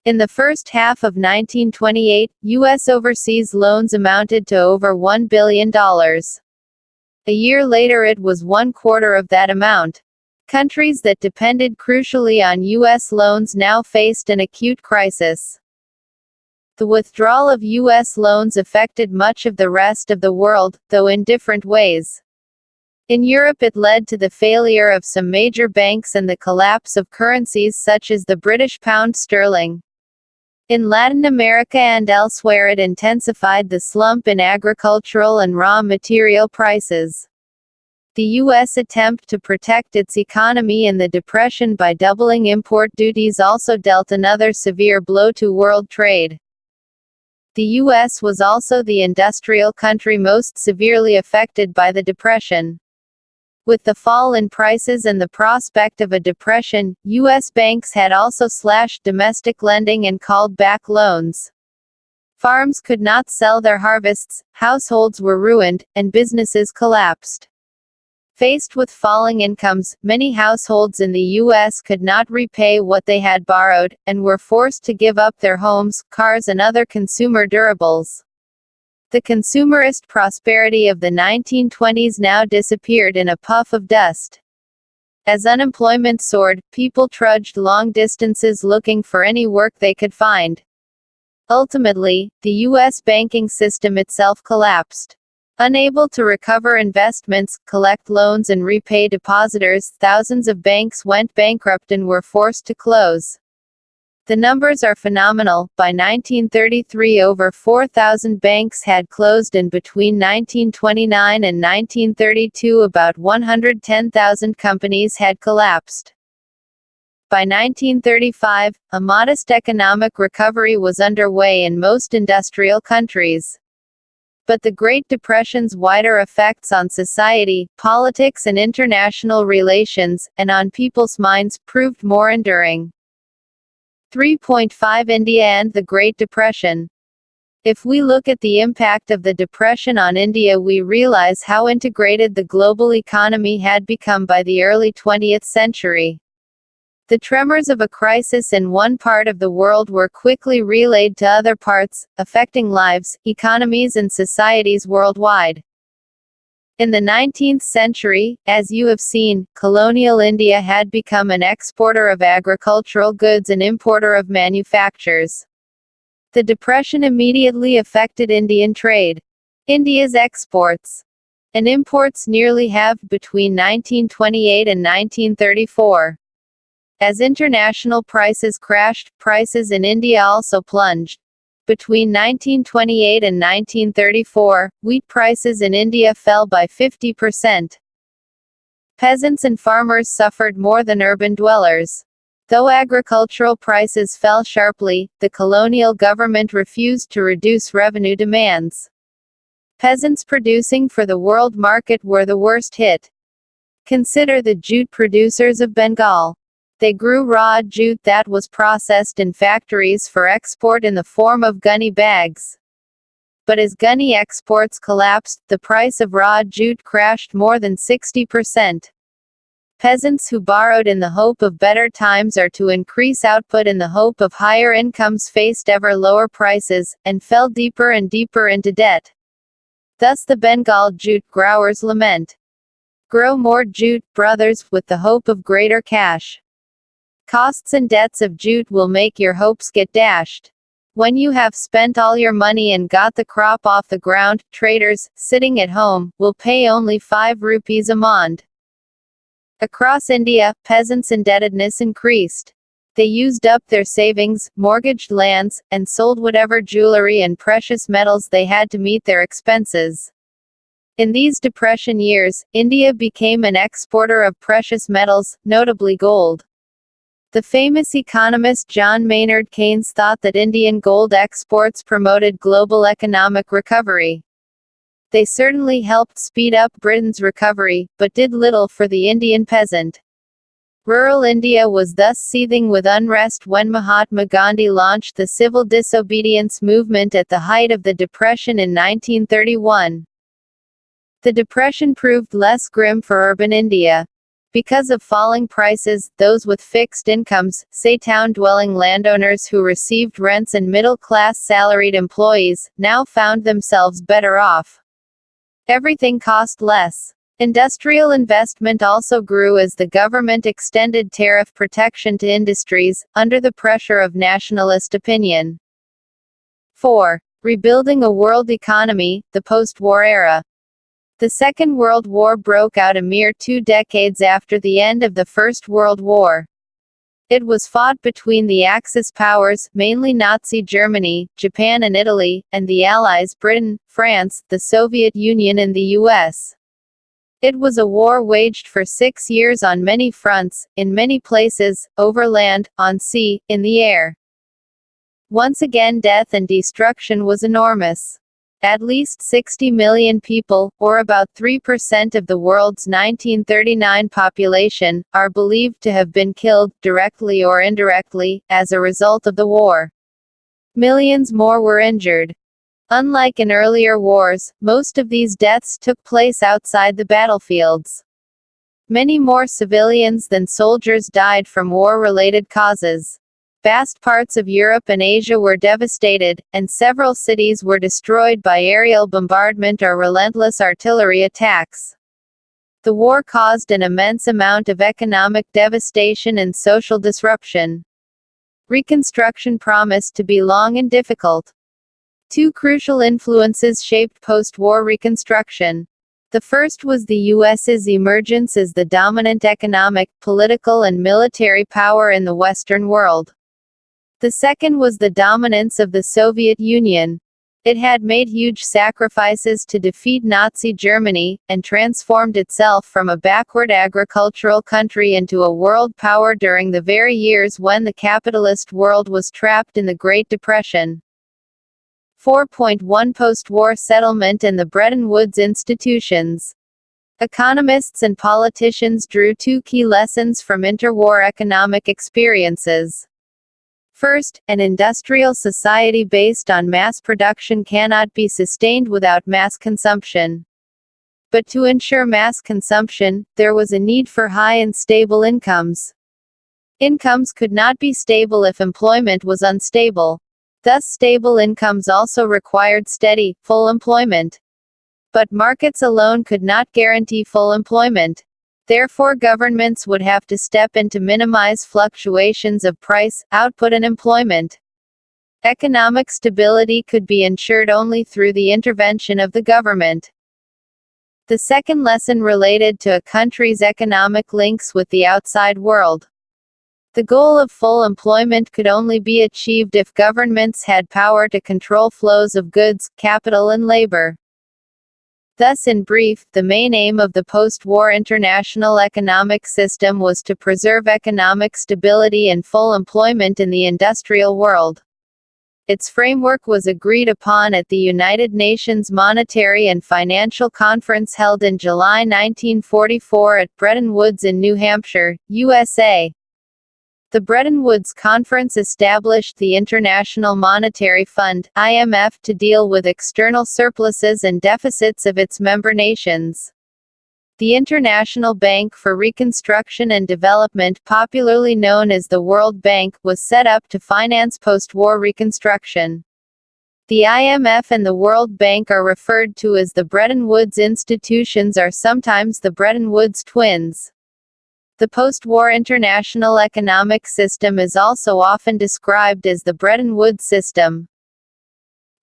In the first half of 1928, U.S. overseas loans amounted to over $1 billion. A year later it was 1/4 of that amount. Countries that depended crucially on U.S. loans now faced an acute crisis. The withdrawal of U.S. loans affected much of the rest of the world, though in different ways. In Europe it led to the failure of some major banks and the collapse of currencies such as the British pound sterling. In Latin America and elsewhere it intensified the slump in agricultural and raw material prices. The U.S. attempt to protect its economy in the Depression by doubling import duties also dealt another severe blow to world trade. The U.S. was also the industrial country most severely affected by the Depression. With the fall in prices and the prospect of a depression, U.S. banks had also slashed domestic lending and called back loans. Farms could not sell their harvests, households were ruined, and businesses collapsed. Faced with falling incomes, many households in the U.S. could not repay what they had borrowed, and were forced to give up their homes, cars and other consumer durables. The consumerist prosperity of the 1920s now disappeared in a puff of dust. As unemployment soared, people trudged long distances looking for any work they could find. Ultimately, the U.S. banking system itself collapsed. Unable to recover investments, collect loans and repay depositors, thousands of banks went bankrupt and were forced to close. The numbers are phenomenal. By 1933 over 4,000 banks had closed and between 1929 and 1932 about 110,000 companies had collapsed. By 1935, a modest economic recovery was underway in most industrial countries. But the Great Depression's wider effects on society, politics and international relations, and on people's minds, proved more enduring. 3.5 India and the Great Depression. If we look at the impact of the Depression on India, we realize how integrated the global economy had become by the early 20th century. The tremors of a crisis in one part of the world were quickly relayed to other parts, affecting lives, economies and societies worldwide. In the 19th century, as you have seen, colonial India had become an exporter of agricultural goods and importer of manufactures. The Depression immediately affected Indian trade. India's exports and imports nearly halved between 1928 and 1934. As international prices crashed, prices in India also plunged. Between 1928 and 1934, wheat prices in India fell by 50%. Peasants and farmers suffered more than urban dwellers. Though agricultural prices fell sharply, the colonial government refused to reduce revenue demands. Peasants producing for the world market were the worst hit. Consider the jute producers of Bengal. They grew raw jute that was processed in factories for export in the form of gunny bags. But as gunny exports collapsed, the price of raw jute crashed more than 60%. Peasants who borrowed in the hope of better times or to increase output in the hope of higher incomes faced ever lower prices, and fell deeper and deeper into debt. Thus the Bengal jute growers lament. Grow more jute, brothers, with the hope of greater cash. Costs and debts of jute will make your hopes get dashed. When you have spent all your money and got the crop off the ground, traders, sitting at home, will pay only 5 rupees a mond. Across India, peasants' indebtedness increased. They used up their savings, mortgaged lands, and sold whatever jewelry and precious metals they had to meet their expenses. In these Depression years, India became an exporter of precious metals, notably gold. The famous economist John Maynard Keynes thought that Indian gold exports promoted global economic recovery. They certainly helped speed up Britain's recovery, but did little for the Indian peasant. Rural India was thus seething with unrest when Mahatma Gandhi launched the civil disobedience movement at the height of the Depression in 1931. The Depression proved less grim for urban India. Because of falling prices, those with fixed incomes, say town-dwelling landowners who received rents and middle-class salaried employees, now found themselves better off. Everything cost less. Industrial investment also grew as the government extended tariff protection to industries, under the pressure of nationalist opinion. 4. Rebuilding a world economy, the post-war era. The Second World War broke out a mere 2 decades after the end of the First World War. It was fought between the Axis powers, mainly Nazi Germany, Japan and Italy, and the Allies Britain, France, the Soviet Union and the US. It was a war waged for 6 years on many fronts, in many places, over land, on sea, in the air. Once again, death and destruction was enormous. At least 60 million people, or about 3% of the world's 1939 population, are believed to have been killed, directly or indirectly, as a result of the war. Millions more were injured. Unlike in earlier wars, most of these deaths took place outside the battlefields. Many more civilians than soldiers died from war-related causes. Vast parts of Europe and Asia were devastated, and several cities were destroyed by aerial bombardment or relentless artillery attacks. The war caused an immense amount of economic devastation and social disruption. Reconstruction promised to be long and difficult. 2 crucial influences shaped post-war reconstruction. The first was the U.S.'s emergence as the dominant economic, political and military power in the Western world. The second was the dominance of the Soviet Union. It had made huge sacrifices to defeat Nazi Germany, and transformed itself from a backward agricultural country into a world power during the very years when the capitalist world was trapped in the Great Depression. 4.1 Post-war settlement and the Bretton Woods institutions. Economists and politicians drew 2 key lessons from interwar economic experiences. First, an industrial society based on mass production cannot be sustained without mass consumption. But to ensure mass consumption, there was a need for high and stable incomes. Incomes could not be stable if employment was unstable. Thus, stable incomes also required steady, full employment. But markets alone could not guarantee full employment. Therefore, governments would have to step in to minimize fluctuations of price, output and employment. Economic stability could be ensured only through the intervention of the government. The second lesson related to a country's economic links with the outside world. The goal of full employment could only be achieved if governments had power to control flows of goods, capital and labor. Thus, in brief, the main aim of the post-war international economic system was to preserve economic stability and full employment in the industrial world. Its framework was agreed upon at the United Nations Monetary and Financial Conference held in July 1944 at Bretton Woods in New Hampshire, USA. The Bretton Woods Conference established the International Monetary Fund (IMF) to deal with external surpluses and deficits of its member nations. The International Bank for Reconstruction and Development, popularly known as the World Bank, was set up to finance post-war reconstruction. The IMF and the World Bank are referred to as the Bretton Woods institutions or sometimes the Bretton Woods twins. The post-war international economic system is also often described as the Bretton Woods system.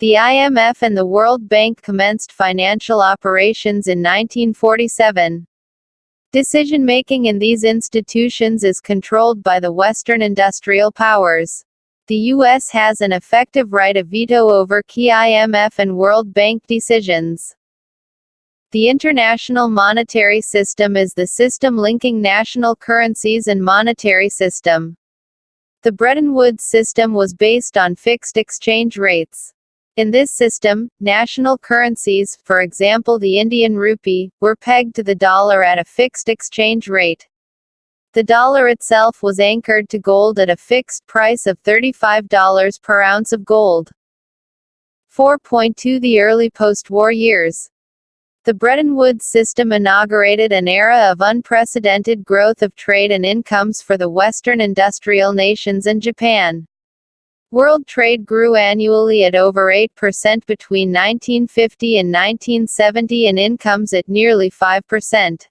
The IMF and the World Bank commenced financial operations in 1947. Decision-making in these institutions is controlled by the Western industrial powers. The U.S. has an effective right of veto over key IMF and World Bank decisions. The international monetary system is the system linking national currencies and monetary system. The Bretton Woods system was based on fixed exchange rates. In this system, national currencies, for example the Indian rupee, were pegged to the dollar at a fixed exchange rate. The dollar itself was anchored to gold at a fixed price of $35 per ounce of gold. 4.2 The early post-war years. The Bretton Woods system inaugurated an era of unprecedented growth of trade and incomes for the Western industrial nations and Japan. World trade grew annually at over 8% between 1950 and 1970 and incomes at nearly 5%.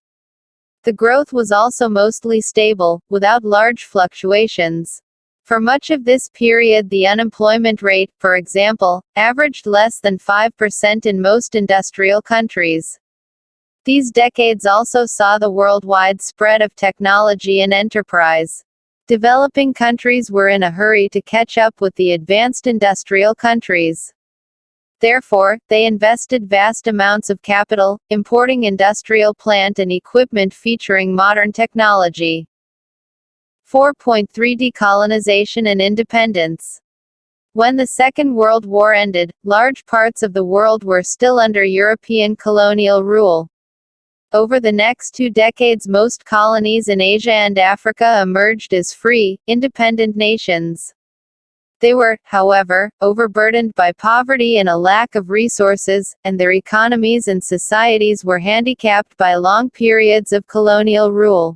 The growth was also mostly stable, without large fluctuations. For much of this period, the unemployment rate, for example, averaged less than 5% in most industrial countries. These decades also saw the worldwide spread of technology and enterprise. Developing countries were in a hurry to catch up with the advanced industrial countries. Therefore, they invested vast amounts of capital, importing industrial plant and equipment featuring modern technology. 4.3 Decolonization and independence. When the Second World War ended, large parts of the world were still under European colonial rule. Over the next 2 decades, most colonies in Asia and Africa emerged as free, independent nations. They were, however, overburdened by poverty and a lack of resources, and their economies and societies were handicapped by long periods of colonial rule.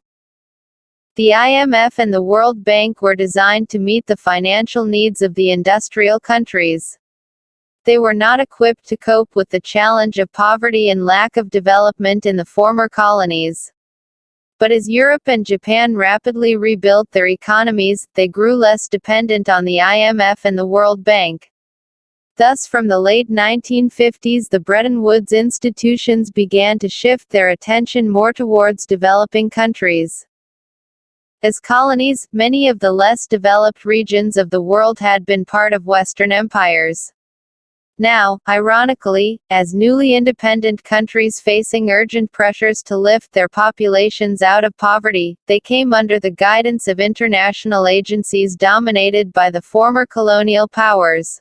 The IMF and the World Bank were designed to meet the financial needs of the industrial countries. They were not equipped to cope with the challenge of poverty and lack of development in the former colonies. But as Europe and Japan rapidly rebuilt their economies, they grew less dependent on the IMF and the World Bank. Thus, from the late 1950s, the Bretton Woods institutions began to shift their attention more towards developing countries. As colonies, many of the less developed regions of the world had been part of Western empires. Now, ironically, as newly independent countries facing urgent pressures to lift their populations out of poverty, they came under the guidance of international agencies dominated by the former colonial powers.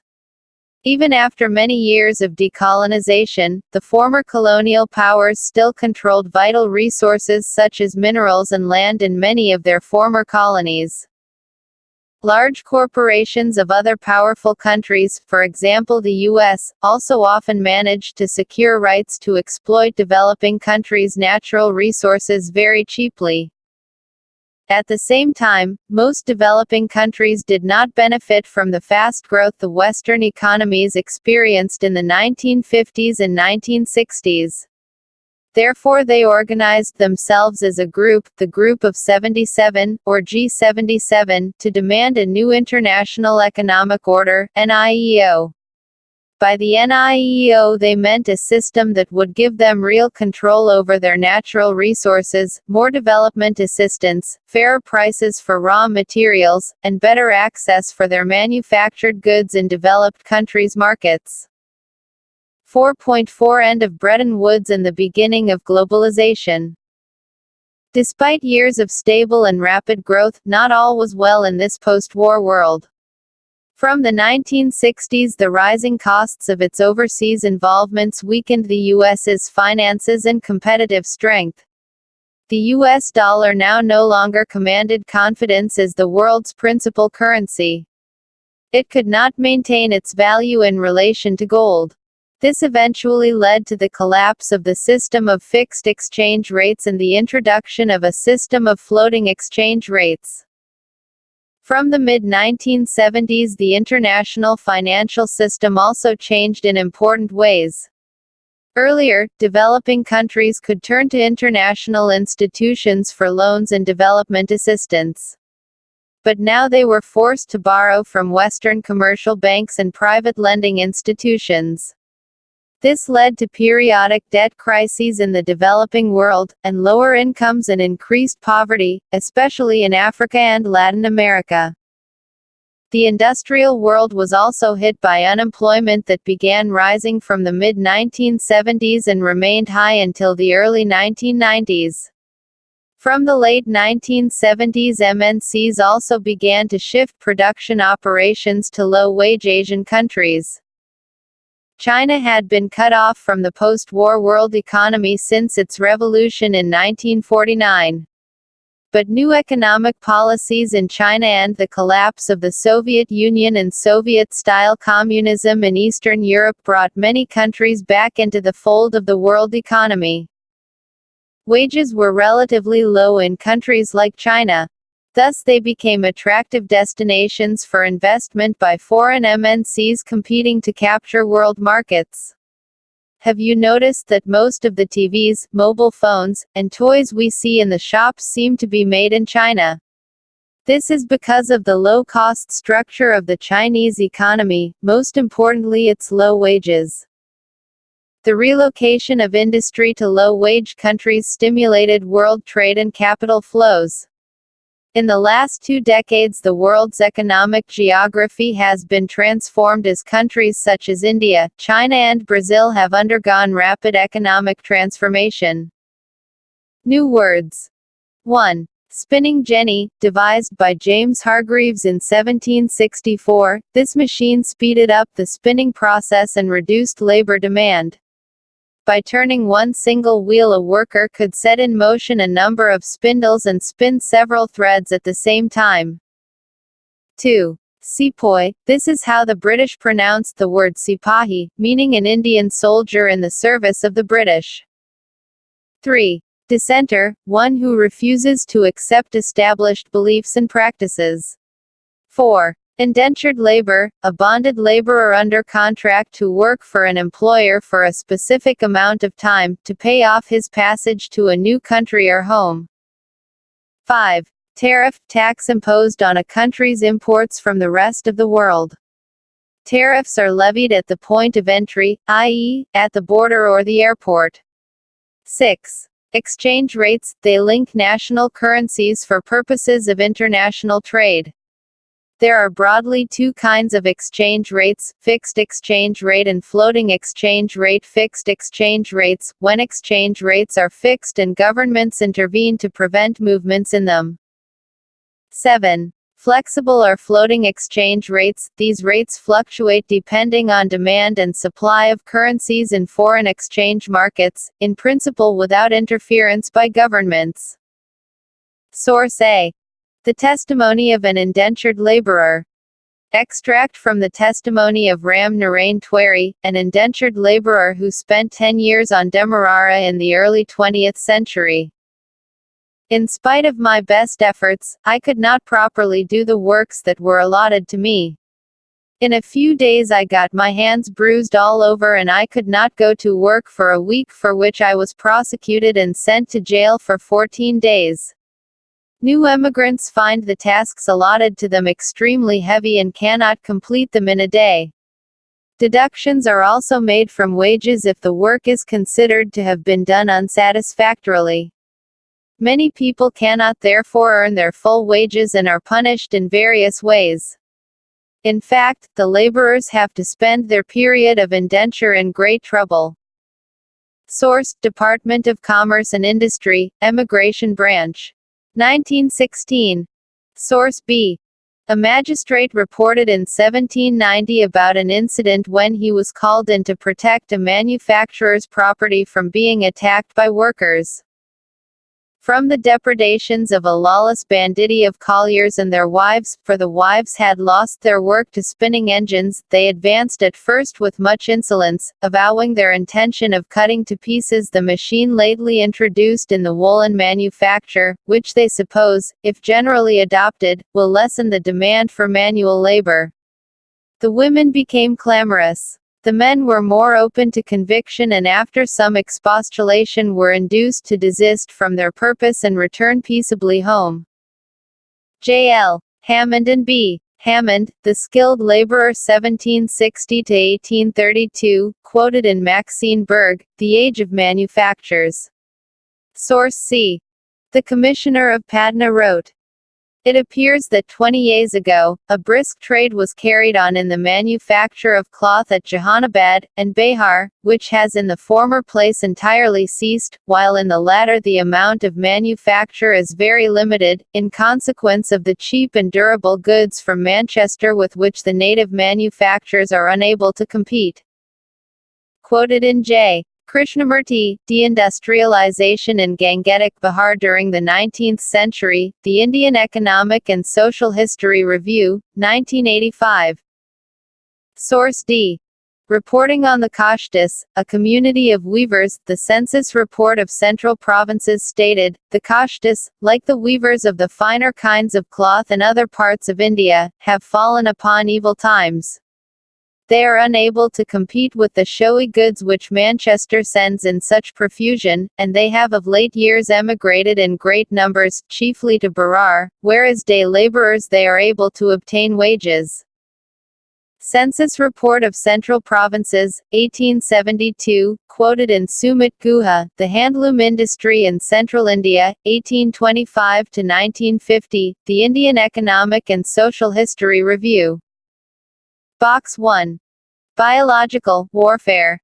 Even after many years of decolonization, the former colonial powers still controlled vital resources such as minerals and land in many of their former colonies. Large corporations of other powerful countries, for example the U.S., also often managed to secure rights to exploit developing countries' natural resources very cheaply. At the same time, most developing countries did not benefit from the fast growth the Western economies experienced in the 1950s and 1960s. Therefore they organized themselves as a group, the Group of 77, or G77, to demand a new international economic order, NIEO. By the NIEO they meant a system that would give them real control over their natural resources, more development assistance, fairer prices for raw materials, and better access for their manufactured goods in developed countries' markets. 4.4 End of Bretton Woods and the beginning of globalization. Despite years of stable and rapid growth, not all was well in this post-war world. From the 1960s, the rising costs of its overseas involvements weakened the U.S.'s finances and competitive strength. The U.S. dollar now no longer commanded confidence as the world's principal currency. It could not maintain its value in relation to gold. This eventually led to the collapse of the system of fixed exchange rates and the introduction of a system of floating exchange rates. From the mid-1970s, the international financial system also changed in important ways. Earlier, developing countries could turn to international institutions for loans and development assistance. But now they were forced to borrow from Western commercial banks and private lending institutions. This led to periodic debt crises in the developing world, and lower incomes and increased poverty, especially in Africa and Latin America. The industrial world was also hit by unemployment that began rising from the mid-1970s and remained high until the early 1990s. From the late 1970s, MNCs also began to shift production operations to low-wage Asian countries. China had been cut off from the post-war world economy since its revolution in 1949. But new economic policies in China and the collapse of the Soviet Union and Soviet-style communism in Eastern Europe brought many countries back into the fold of the world economy. Wages were relatively low in countries like China. Thus they became attractive destinations for investment by foreign MNCs competing to capture world markets. Have you noticed that most of the TVs, mobile phones, and toys we see in the shops seem to be made in China? This is because of the low-cost structure of the Chinese economy, most importantly its low wages. The relocation of industry to low-wage countries stimulated world trade and capital flows. In the last 2 decades, the world's economic geography has been transformed as countries such as India, China and Brazil have undergone rapid economic transformation. New words. 1. Spinning jenny, devised by James Hargreaves in 1764, this machine speeded up the spinning process and reduced labor demand. By turning one single wheel, a worker could set in motion a number of spindles and spin several threads at the same time. 2. Sepoy, this is how the British pronounced the word sipahi, meaning an Indian soldier in the service of the British. 3. Dissenter, one who refuses to accept established beliefs and practices. 4. Indentured labor, a bonded laborer under contract to work for an employer for a specific amount of time, to pay off his passage to a new country or home. 5. Tariff, tax imposed on a country's imports from the rest of the world. Tariffs are levied at the point of entry, i.e., at the border or the airport. 6. Exchange rates, they link national currencies for purposes of international trade. There are broadly 2 kinds of exchange rates, fixed exchange rate and floating exchange rate. Fixed exchange rates, when exchange rates are fixed and governments intervene to prevent movements in them. 7. Flexible or floating exchange rates, these rates fluctuate depending on demand and supply of currencies in foreign exchange markets, in principle without interference by governments. Source A. The testimony of an indentured laborer. Extract from the testimony of Ram Narain Twary, an indentured laborer who spent 10 years on Demerara in the early 20th century. In spite of my best efforts, I could not properly do the works that were allotted to me. In a few days I got my hands bruised all over and I could not go to work for a week, for which I was prosecuted and sent to jail for 14 days. New emigrants find the tasks allotted to them extremely heavy and cannot complete them in a day. Deductions are also made from wages if the work is considered to have been done unsatisfactorily. Many people cannot therefore earn their full wages and are punished in various ways. In fact, the laborers have to spend their period of indenture in great trouble. Source: Department of Commerce and Industry, Emigration Branch. 1916. Source B. A magistrate reported in 1790 about an incident when he was called in to protect a manufacturer's property from being attacked by workers. From the depredations of a lawless banditti of colliers and their wives, for the wives had lost their work to spinning engines, they advanced at first with much insolence, avowing their intention of cutting to pieces the machine lately introduced in the woolen manufacture, which they suppose, if generally adopted, will lessen the demand for manual labor. The women became clamorous. The men were more open to conviction and after some expostulation were induced to desist from their purpose and return peaceably home. J.L. Hammond and B. Hammond, The Skilled Laborer 1760–1832, quoted in Maxine Berg, The Age of Manufactures. Source C. The Commissioner of Patna wrote, "It appears that 20 years ago, a brisk trade was carried on in the manufacture of cloth at Jehanabad, and Behar, which has in the former place entirely ceased, while in the latter the amount of manufacture is very limited, in consequence of the cheap and durable goods from Manchester with which the native manufacturers are unable to compete." Quoted in J. Krishnamurti, Deindustrialization in Gangetic Bihar during the 19th Century, The Indian Economic and Social History Review, 1985. Source D. Reporting on the Kashtis, a community of weavers. The census report of central provinces stated, the Kashtis, like the weavers of the finer kinds of cloth in other parts of India, have fallen upon evil times. They are unable to compete with the showy goods which Manchester sends in such profusion, and they have of late years emigrated in great numbers, chiefly to Berar, where as day labourers they are able to obtain wages. Census Report of Central Provinces, 1872, quoted in Sumit Guha, The Handloom Industry in Central India, 1825–1950, The Indian Economic and Social History Review. Box 1. Biological Warfare.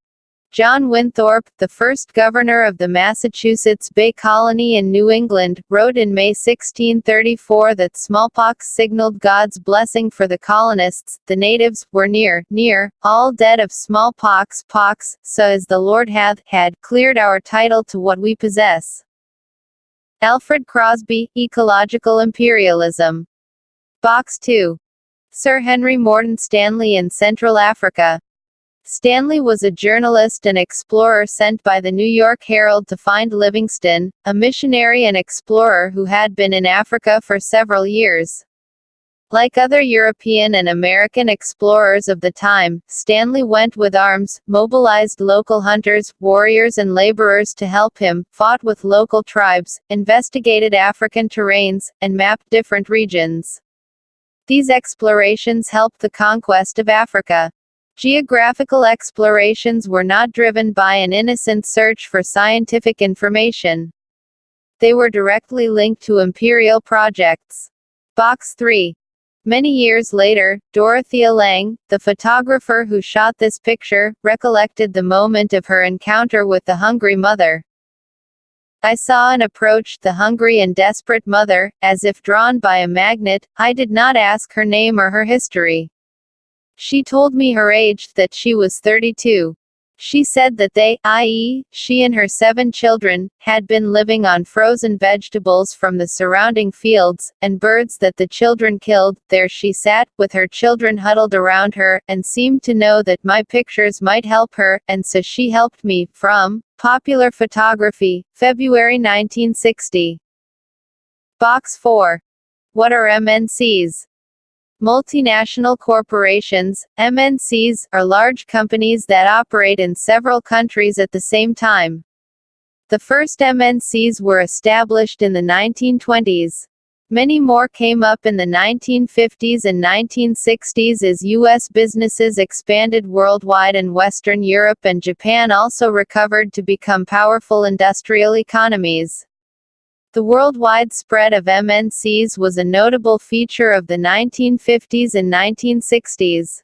John Winthrop, the first governor of the Massachusetts Bay Colony in New England, wrote in May 1634 that smallpox signaled God's blessing for the colonists. The natives were near, all dead of smallpox, so as the Lord had cleared our title to what we possess. Alfred Crosby, Ecological Imperialism. Box 2. Sir Henry Morton Stanley in Central Africa. Stanley was a journalist and explorer sent by the New York Herald to find Livingstone, a missionary and explorer who had been in Africa for several years. Like other European and American explorers of the time, Stanley went with arms, mobilized local hunters, warriors and laborers to help him, fought with local tribes, investigated African terrains, and mapped different regions. These explorations helped the conquest of Africa. Geographical explorations were not driven by an innocent search for scientific information. They were directly linked to imperial projects. Box 3. Many years later, Dorothea Lange, the photographer who shot this picture, recollected the moment of her encounter with the hungry mother. I saw and approached the hungry and desperate mother, as if drawn by a magnet. I did not ask her name or her history. She told me her age, that she was 32. She said that they, i.e., she and her 7 children, had been living on frozen vegetables from the surrounding fields, and birds that the children killed. There she sat, with her children huddled around her, and seemed to know that my pictures might help her, and so she helped me. From Popular Photography, February 1960. Box 4. What are MNCs? Multinational corporations, MNCs, are large companies that operate in several countries at the same time. The first MNCs were established in the 1920s. Many more came up in the 1950s and 1960s as U.S. businesses expanded worldwide, and Western Europe and Japan also recovered to become powerful industrial economies. The worldwide spread of MNCs was a notable feature of the 1950s and 1960s.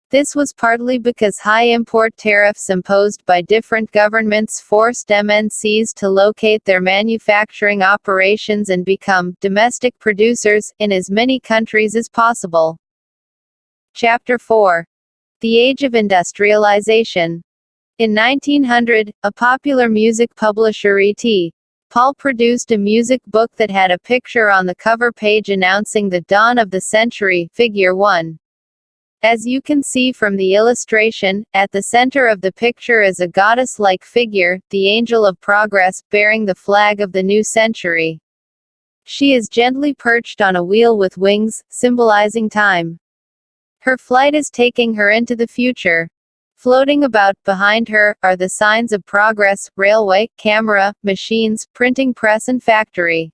This was partly because high import tariffs imposed by different governments forced MNCs to locate their manufacturing operations and become domestic producers in as many countries as possible. Chapter 4. The Age of Industrialization. In 1900, a popular music publisher E.T. Paul produced a music book that had a picture on the cover page announcing the dawn of the century, Figure 1. As you can see from the illustration, at the center of the picture is a goddess-like figure, the Angel of Progress, bearing the flag of the new century. She is gently perched on a wheel with wings, symbolizing time. Her flight is taking her into the future. Floating about, behind her, are the signs of progress: railway, camera, machines, printing press and factory.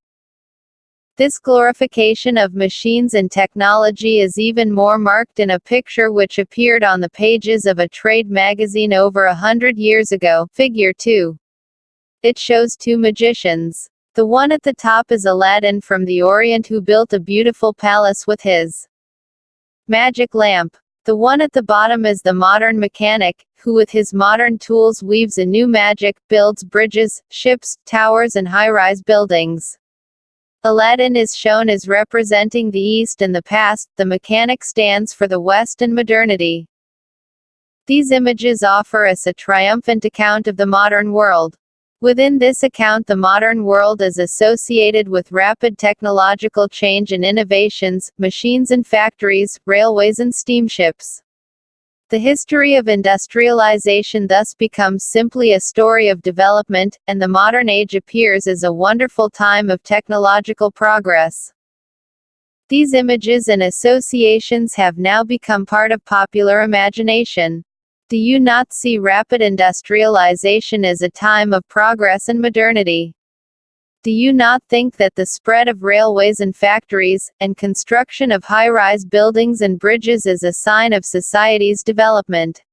This glorification of machines and technology is even more marked in a picture which appeared on the pages of a trade magazine over 100 years ago, Figure 2. It shows 2 magicians. The one at the top is Aladdin from the Orient, who built a beautiful palace with his magic lamp. The one at the bottom is the modern mechanic, who with his modern tools weaves a new magic, builds bridges, ships, towers and high-rise buildings. Aladdin is shown as representing the East and the past, the mechanic stands for the West and modernity. These images offer us a triumphant account of the modern world. Within this account, the modern world is associated with rapid technological change and innovations, machines and factories, railways and steamships. The history of industrialization thus becomes simply a story of development, and the modern age appears as a wonderful time of technological progress. These images and associations have now become part of popular imagination. Do you not see rapid industrialization as a time of progress and modernity? Do you not think that the spread of railways and factories, and construction of high-rise buildings and bridges is a sign of society's development?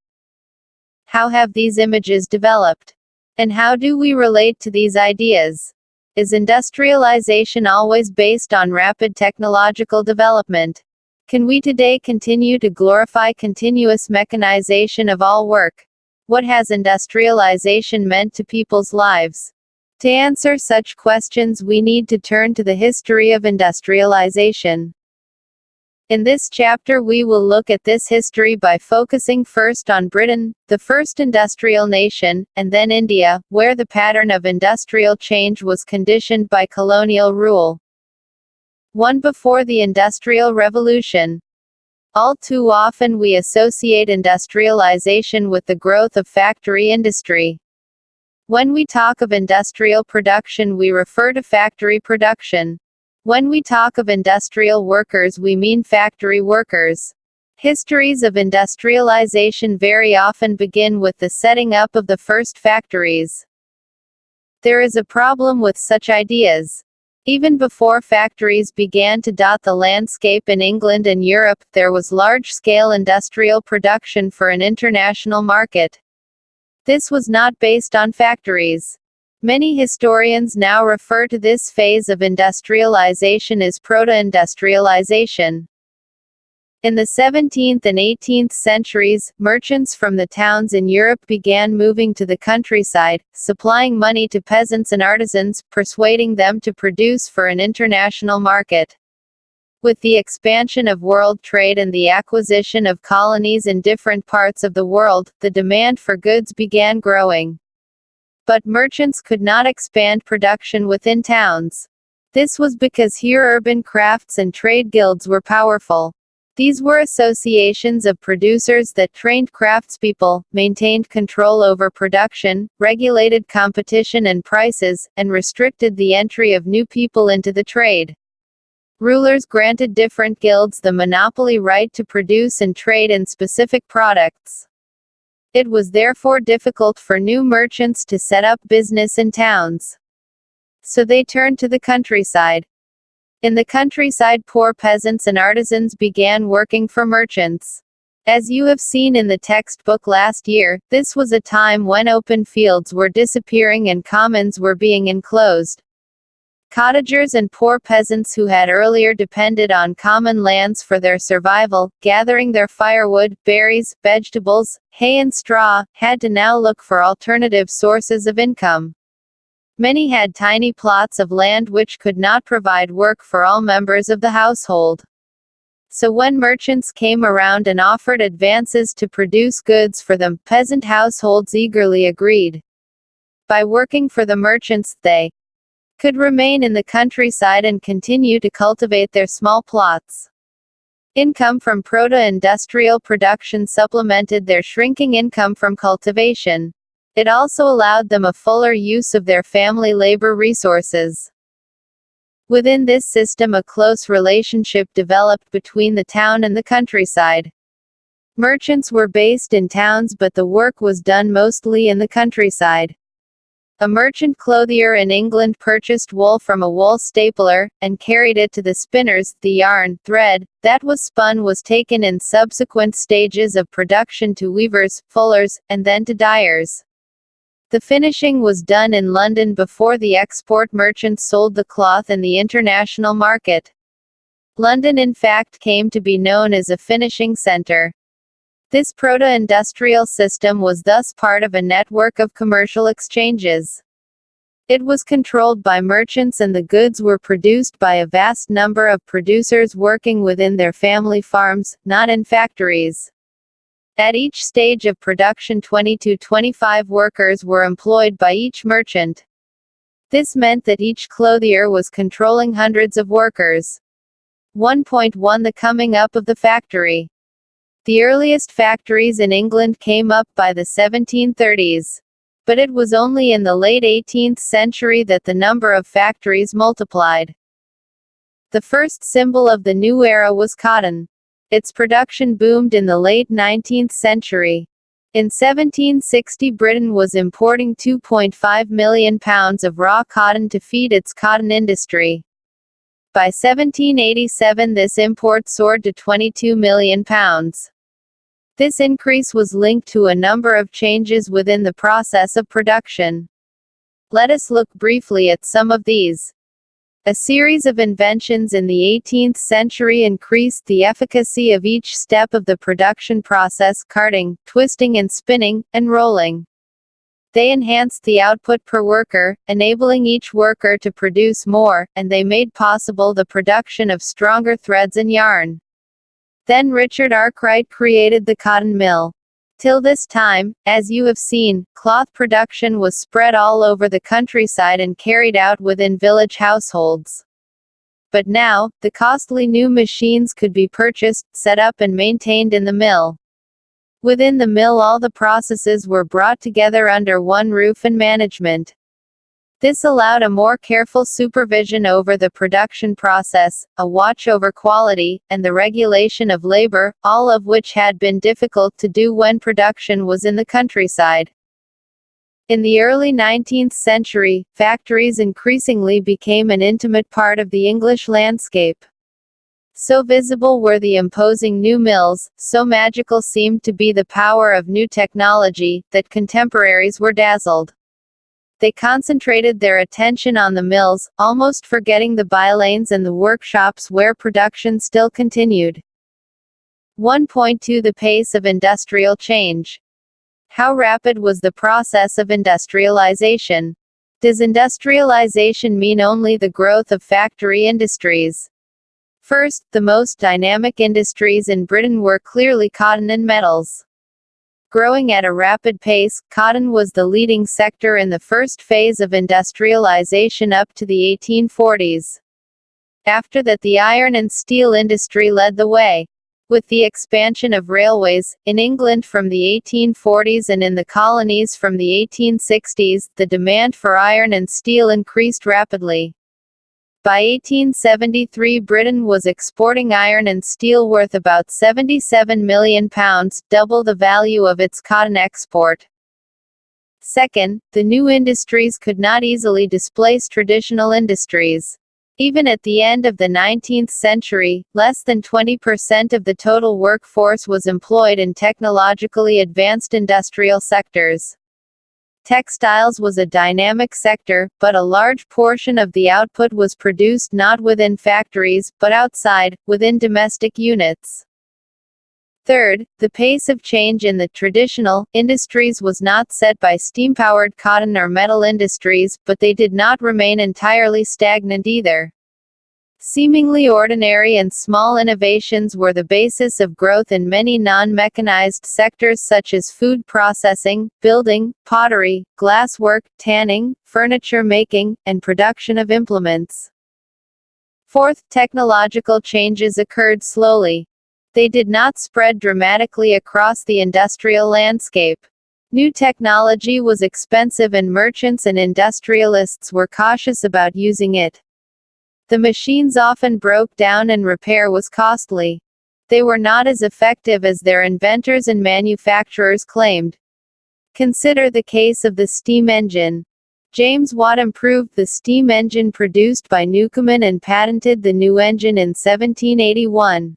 How have these images developed? And how do we relate to these ideas? Is industrialization always based on rapid technological development? Can we today continue to glorify continuous mechanization of all work? What has industrialization meant to people's lives? To answer such questions, we need to turn to the history of industrialization. In this chapter, we will look at this history by focusing first on Britain, the first industrial nation, and then India, where the pattern of industrial change was conditioned by colonial rule. 1. Before the Industrial Revolution. All too often we associate industrialization with the growth of factory industry. When we talk of industrial production, we refer to factory production. When we talk of industrial workers, we mean factory workers. Histories of industrialization very often begin with the setting up of the first factories. There is a problem with such ideas. Even before factories began to dot the landscape in England and Europe, there was large-scale industrial production for an international market. This was not based on factories. Many historians now refer to this phase of industrialization as proto-industrialization. In the 17th and 18th centuries, merchants from the towns in Europe began moving to the countryside, supplying money to peasants and artisans, persuading them to produce for an international market. With the expansion of world trade and the acquisition of colonies in different parts of the world, the demand for goods began growing. But merchants could not expand production within towns. This was because here urban crafts and trade guilds were powerful. These were associations of producers that trained craftspeople, maintained control over production, regulated competition and prices, and restricted the entry of new people into the trade. Rulers granted different guilds the monopoly right to produce and trade in specific products. It was therefore difficult for new merchants to set up business in towns. So they turned to the countryside. In the countryside, poor peasants and artisans began working for merchants. As you have seen in the textbook last year, this was a time when open fields were disappearing and commons were being enclosed. Cottagers and poor peasants who had earlier depended on common lands for their survival, gathering their firewood, berries, vegetables, hay and straw, had to now look for alternative sources of income. Many had tiny plots of land which could not provide work for all members of the household. So when merchants came around and offered advances to produce goods for them, peasant households eagerly agreed. By working for the merchants, they could remain in the countryside and continue to cultivate their small plots. Income from proto-industrial production supplemented their shrinking income from cultivation. It also allowed them a fuller use of their family labor resources. Within this system, a close relationship developed between the town and the countryside. Merchants were based in towns, but the work was done mostly in the countryside. A merchant clothier in England purchased wool from a wool stapler, and carried it to the spinners. The yarn, thread, that was spun was taken in subsequent stages of production to weavers, fullers, and then to dyers. The finishing was done in London before the export merchants sold the cloth in the international market. London in fact came to be known as a finishing centre. This proto-industrial system was thus part of a network of commercial exchanges. It was controlled by merchants and the goods were produced by a vast number of producers working within their family farms, not in factories. At each stage of production 20 to 25 workers were employed by each merchant. This meant that each clothier was controlling hundreds of workers. 1.1 The coming up of the factory. The earliest factories in England came up by the 1730s. But it was only in the late 18th century that the number of factories multiplied. The first symbol of the new era was cotton. Its production boomed in the late 19th century. In 1760 Britain was importing 2.5 million pounds of raw cotton to feed its cotton industry. By 1787 this import soared to 22 million pounds. This increase was linked to a number of changes within the process of production. Let us look briefly at some of these. A series of inventions in the 18th century increased the efficacy of each step of the production process: carding, twisting and spinning, and rolling. They enhanced the output per worker, enabling each worker to produce more, and they made possible the production of stronger threads and yarn. Then Richard Arkwright created the cotton mill. Till this time, as you have seen, cloth production was spread all over the countryside and carried out within village households. But now, the costly new machines could be purchased, set up and maintained in the mill. Within the mill all the processes were brought together under one roof and management. This allowed a more careful supervision over the production process, a watch over quality, and the regulation of labor, all of which had been difficult to do when production was in the countryside. In the early 19th century, factories increasingly became an intimate part of the English landscape. So visible were the imposing new mills, so magical seemed to be the power of new technology, that contemporaries were dazzled. They concentrated their attention on the mills, almost forgetting the bylanes and the workshops where production still continued. 1.2 The pace of industrial change. How rapid was the process of industrialization? Does industrialization mean only the growth of factory industries? First, the most dynamic industries in Britain were clearly cotton and metals. Growing at a rapid pace, cotton was the leading sector in the first phase of industrialization up to the 1840s. After that, the iron and steel industry led the way. With the expansion of railways, in England from the 1840s and in the colonies from the 1860s, the demand for iron and steel increased rapidly. By 1873 Britain was exporting iron and steel worth about £77 million, double the value of its cotton export. Second, the new industries could not easily displace traditional industries. Even at the end of the 19th century, less than 20% of the total workforce was employed in technologically advanced industrial sectors. Textiles was a dynamic sector, but a large portion of the output was produced not within factories, but outside, within domestic units. Third, the pace of change in the traditional industries was not set by steam-powered cotton or metal industries, but they did not remain entirely stagnant either. Seemingly ordinary and small innovations were the basis of growth in many non-mechanized sectors such as food processing, building, pottery, glasswork, tanning, furniture making, and production of implements. Fourth, technological changes occurred slowly. They did not spread dramatically across the industrial landscape. New technology was expensive and merchants and industrialists were cautious about using it. The machines often broke down and repair was costly. They were not as effective as their inventors and manufacturers claimed. Consider the case of the steam engine. James Watt improved the steam engine produced by Newcomen and patented the new engine in 1781.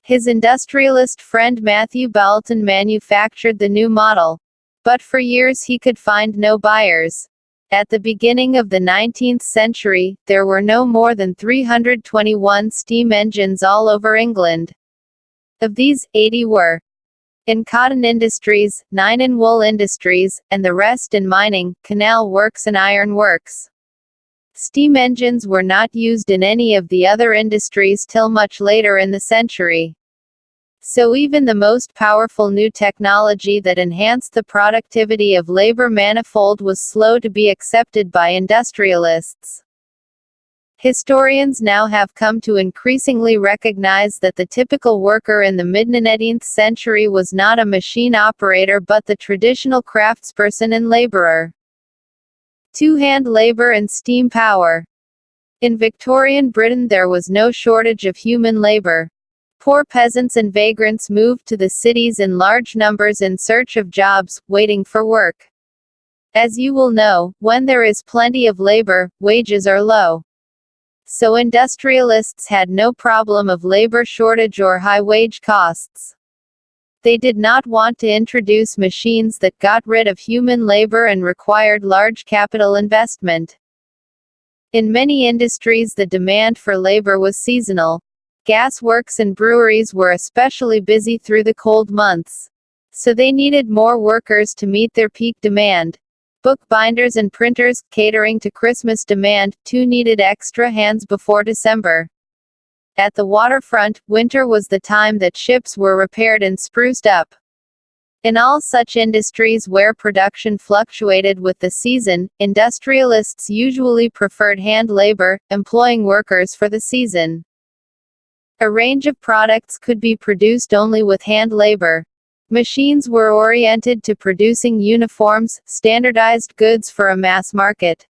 His industrialist friend Matthew Boulton manufactured the new model. But for years he could find no buyers. At the beginning of the 19th century, there were no more than 321 steam engines all over England. Of these, 80 were in cotton industries, 9 in wool industries, and the rest in mining, canal works and iron works. Steam engines were not used in any of the other industries till much later in the century. So even the most powerful new technology that enhanced the productivity of labor manifold was slow to be accepted by industrialists. Historians now have come to increasingly recognize that the typical worker in the mid-19th century was not a machine operator but the traditional craftsperson and laborer. Two-hand labor and steam power. In Victorian Britain there was no shortage of human labor. Poor peasants and vagrants moved to the cities in large numbers in search of jobs, waiting for work. As you will know, when there is plenty of labor, wages are low. So industrialists had no problem of labor shortage or high wage costs. They did not want to introduce machines that got rid of human labor and required large capital investment. In many industries the demand for labor was seasonal. Gas works and breweries were especially busy through the cold months. So they needed more workers to meet their peak demand. Bookbinders and printers, catering to Christmas demand, too needed extra hands before December. At the waterfront, winter was the time that ships were repaired and spruced up. In all such industries where production fluctuated with the season, industrialists usually preferred hand labor, employing workers for the season. A range of products could be produced only with hand labor. Machines were oriented to producing uniforms, standardized goods for a mass market.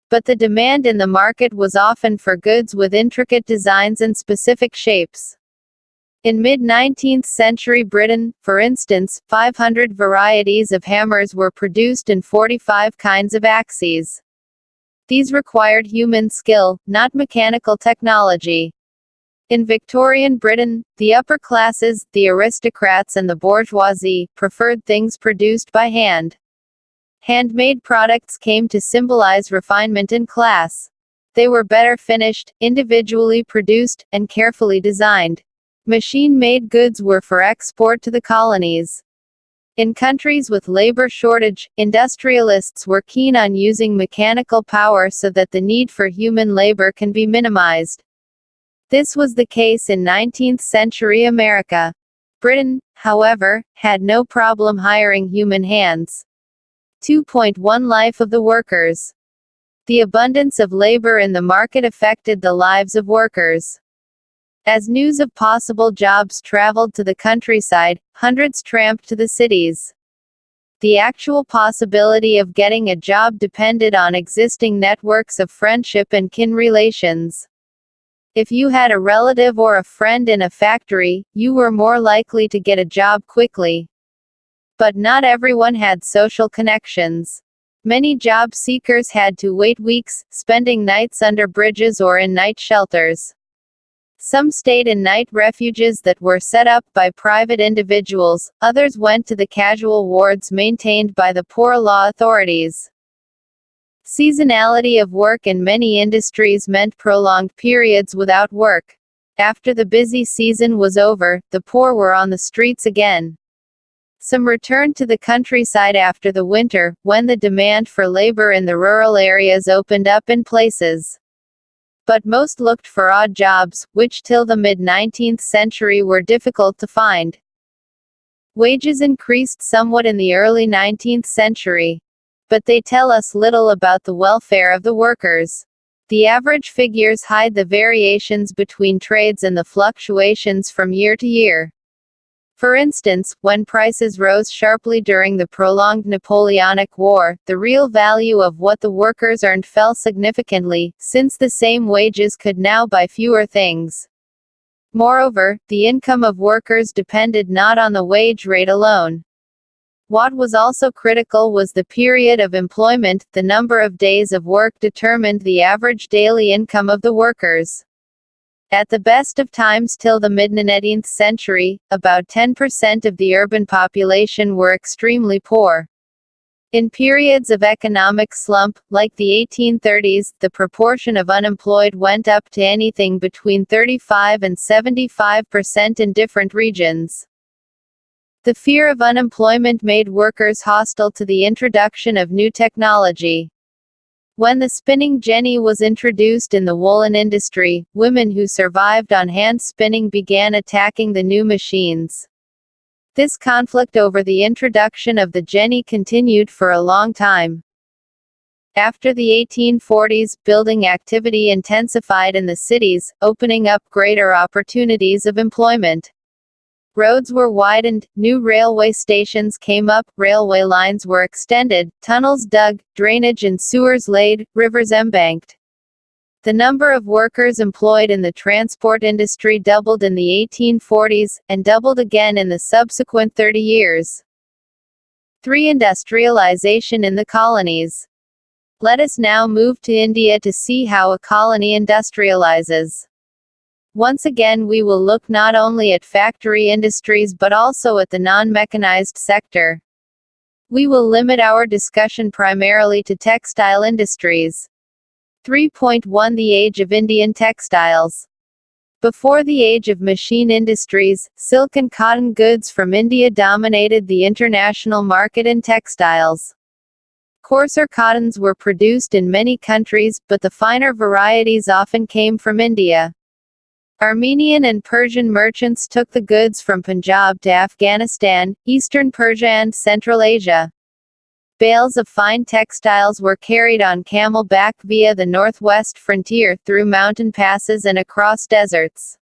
But the demand in the market was often for goods with intricate designs and specific shapes. In mid-19th century Britain, for instance, 500 varieties of hammers were produced and 45 kinds of axes. These required human skill, not mechanical technology. In Victorian Britain, the upper classes, the aristocrats and the bourgeoisie, preferred things produced by hand. Handmade products came to symbolize refinement and class. They were better finished, individually produced, and carefully designed. Machine-made goods were for export to the colonies. In countries with labor shortage, industrialists were keen on using mechanical power so that the need for human labor can be minimized. This was the case in 19th century America. Britain, however, had no problem hiring human hands. 2.1 Life of the workers. The abundance of labor in the market affected the lives of workers. As news of possible jobs traveled to the countryside, hundreds tramped to the cities. The actual possibility of getting a job depended on existing networks of friendship and kin relations. If you had a relative or a friend in a factory, you were more likely to get a job quickly. But not everyone had social connections. Many job seekers had to wait weeks, spending nights under bridges or in night shelters. Some stayed in night refuges that were set up by private individuals, others went to the casual wards maintained by the poor law authorities. Seasonality of work in many industries meant prolonged periods without work. After the busy season was over, the poor were on the streets again. Some returned to the countryside after the winter, when the demand for labor in the rural areas opened up in places. But most looked for odd jobs, which till the mid-19th century were difficult to find. Wages increased somewhat in the early 19th century. But they tell us little about the welfare of the workers. The average figures hide the variations between trades and the fluctuations from year to year. For instance, when prices rose sharply during the prolonged Napoleonic War, the real value of what the workers earned fell significantly, since the same wages could now buy fewer things. Moreover, the income of workers depended not on the wage rate alone. What was also critical was the period of employment. The number of days of work determined the average daily income of the workers. At the best of times till the mid-19th century, about 10% of the urban population were extremely poor. In periods of economic slump, like the 1830s, the proportion of unemployed went up to anything between 35 and 75% in different regions. The fear of unemployment made workers hostile to the introduction of new technology. When the spinning jenny was introduced in the woolen industry, women who survived on hand spinning began attacking the new machines. This conflict over the introduction of the jenny continued for a long time. After the 1840s, building activity intensified in the cities, opening up greater opportunities of employment. Roads were widened, new railway stations came up, railway lines were extended, tunnels dug, drainage and sewers laid, rivers embanked. The number of workers employed in the transport industry doubled in the 1840s, and doubled again in the subsequent 30 years. 3. Industrialization in the colonies. Let us now move to India to see how a colony industrializes. Once again we will look not only at factory industries but also at the non-mechanized sector. We will limit our discussion primarily to textile industries. 3.1 The Age of Indian Textiles. Before the age of machine industries, silk and cotton goods from India dominated the international market in textiles. Coarser cottons were produced in many countries, but the finer varieties often came from India. Armenian and Persian merchants took the goods from Punjab to Afghanistan, eastern Persia and Central Asia. Bales of fine textiles were carried on camel back via the northwest frontier, through mountain passes and across deserts.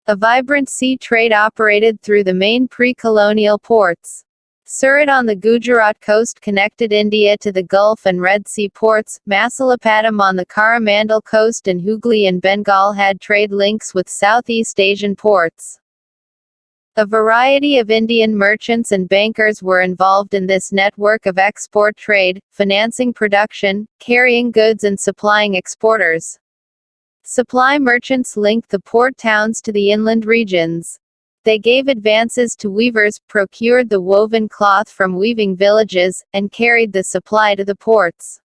A vibrant sea trade operated through the main pre-colonial ports. Surat on the Gujarat coast connected India to the Gulf and Red Sea ports, Masulipatam on the Coromandel coast and Hooghly in Bengal had trade links with Southeast Asian ports. A variety of Indian merchants and bankers were involved in this network of export trade, financing production, carrying goods and supplying exporters. Supply merchants linked the port towns to the inland regions. They gave advances to weavers, procured the woven cloth from weaving villages, and carried the supply to the ports.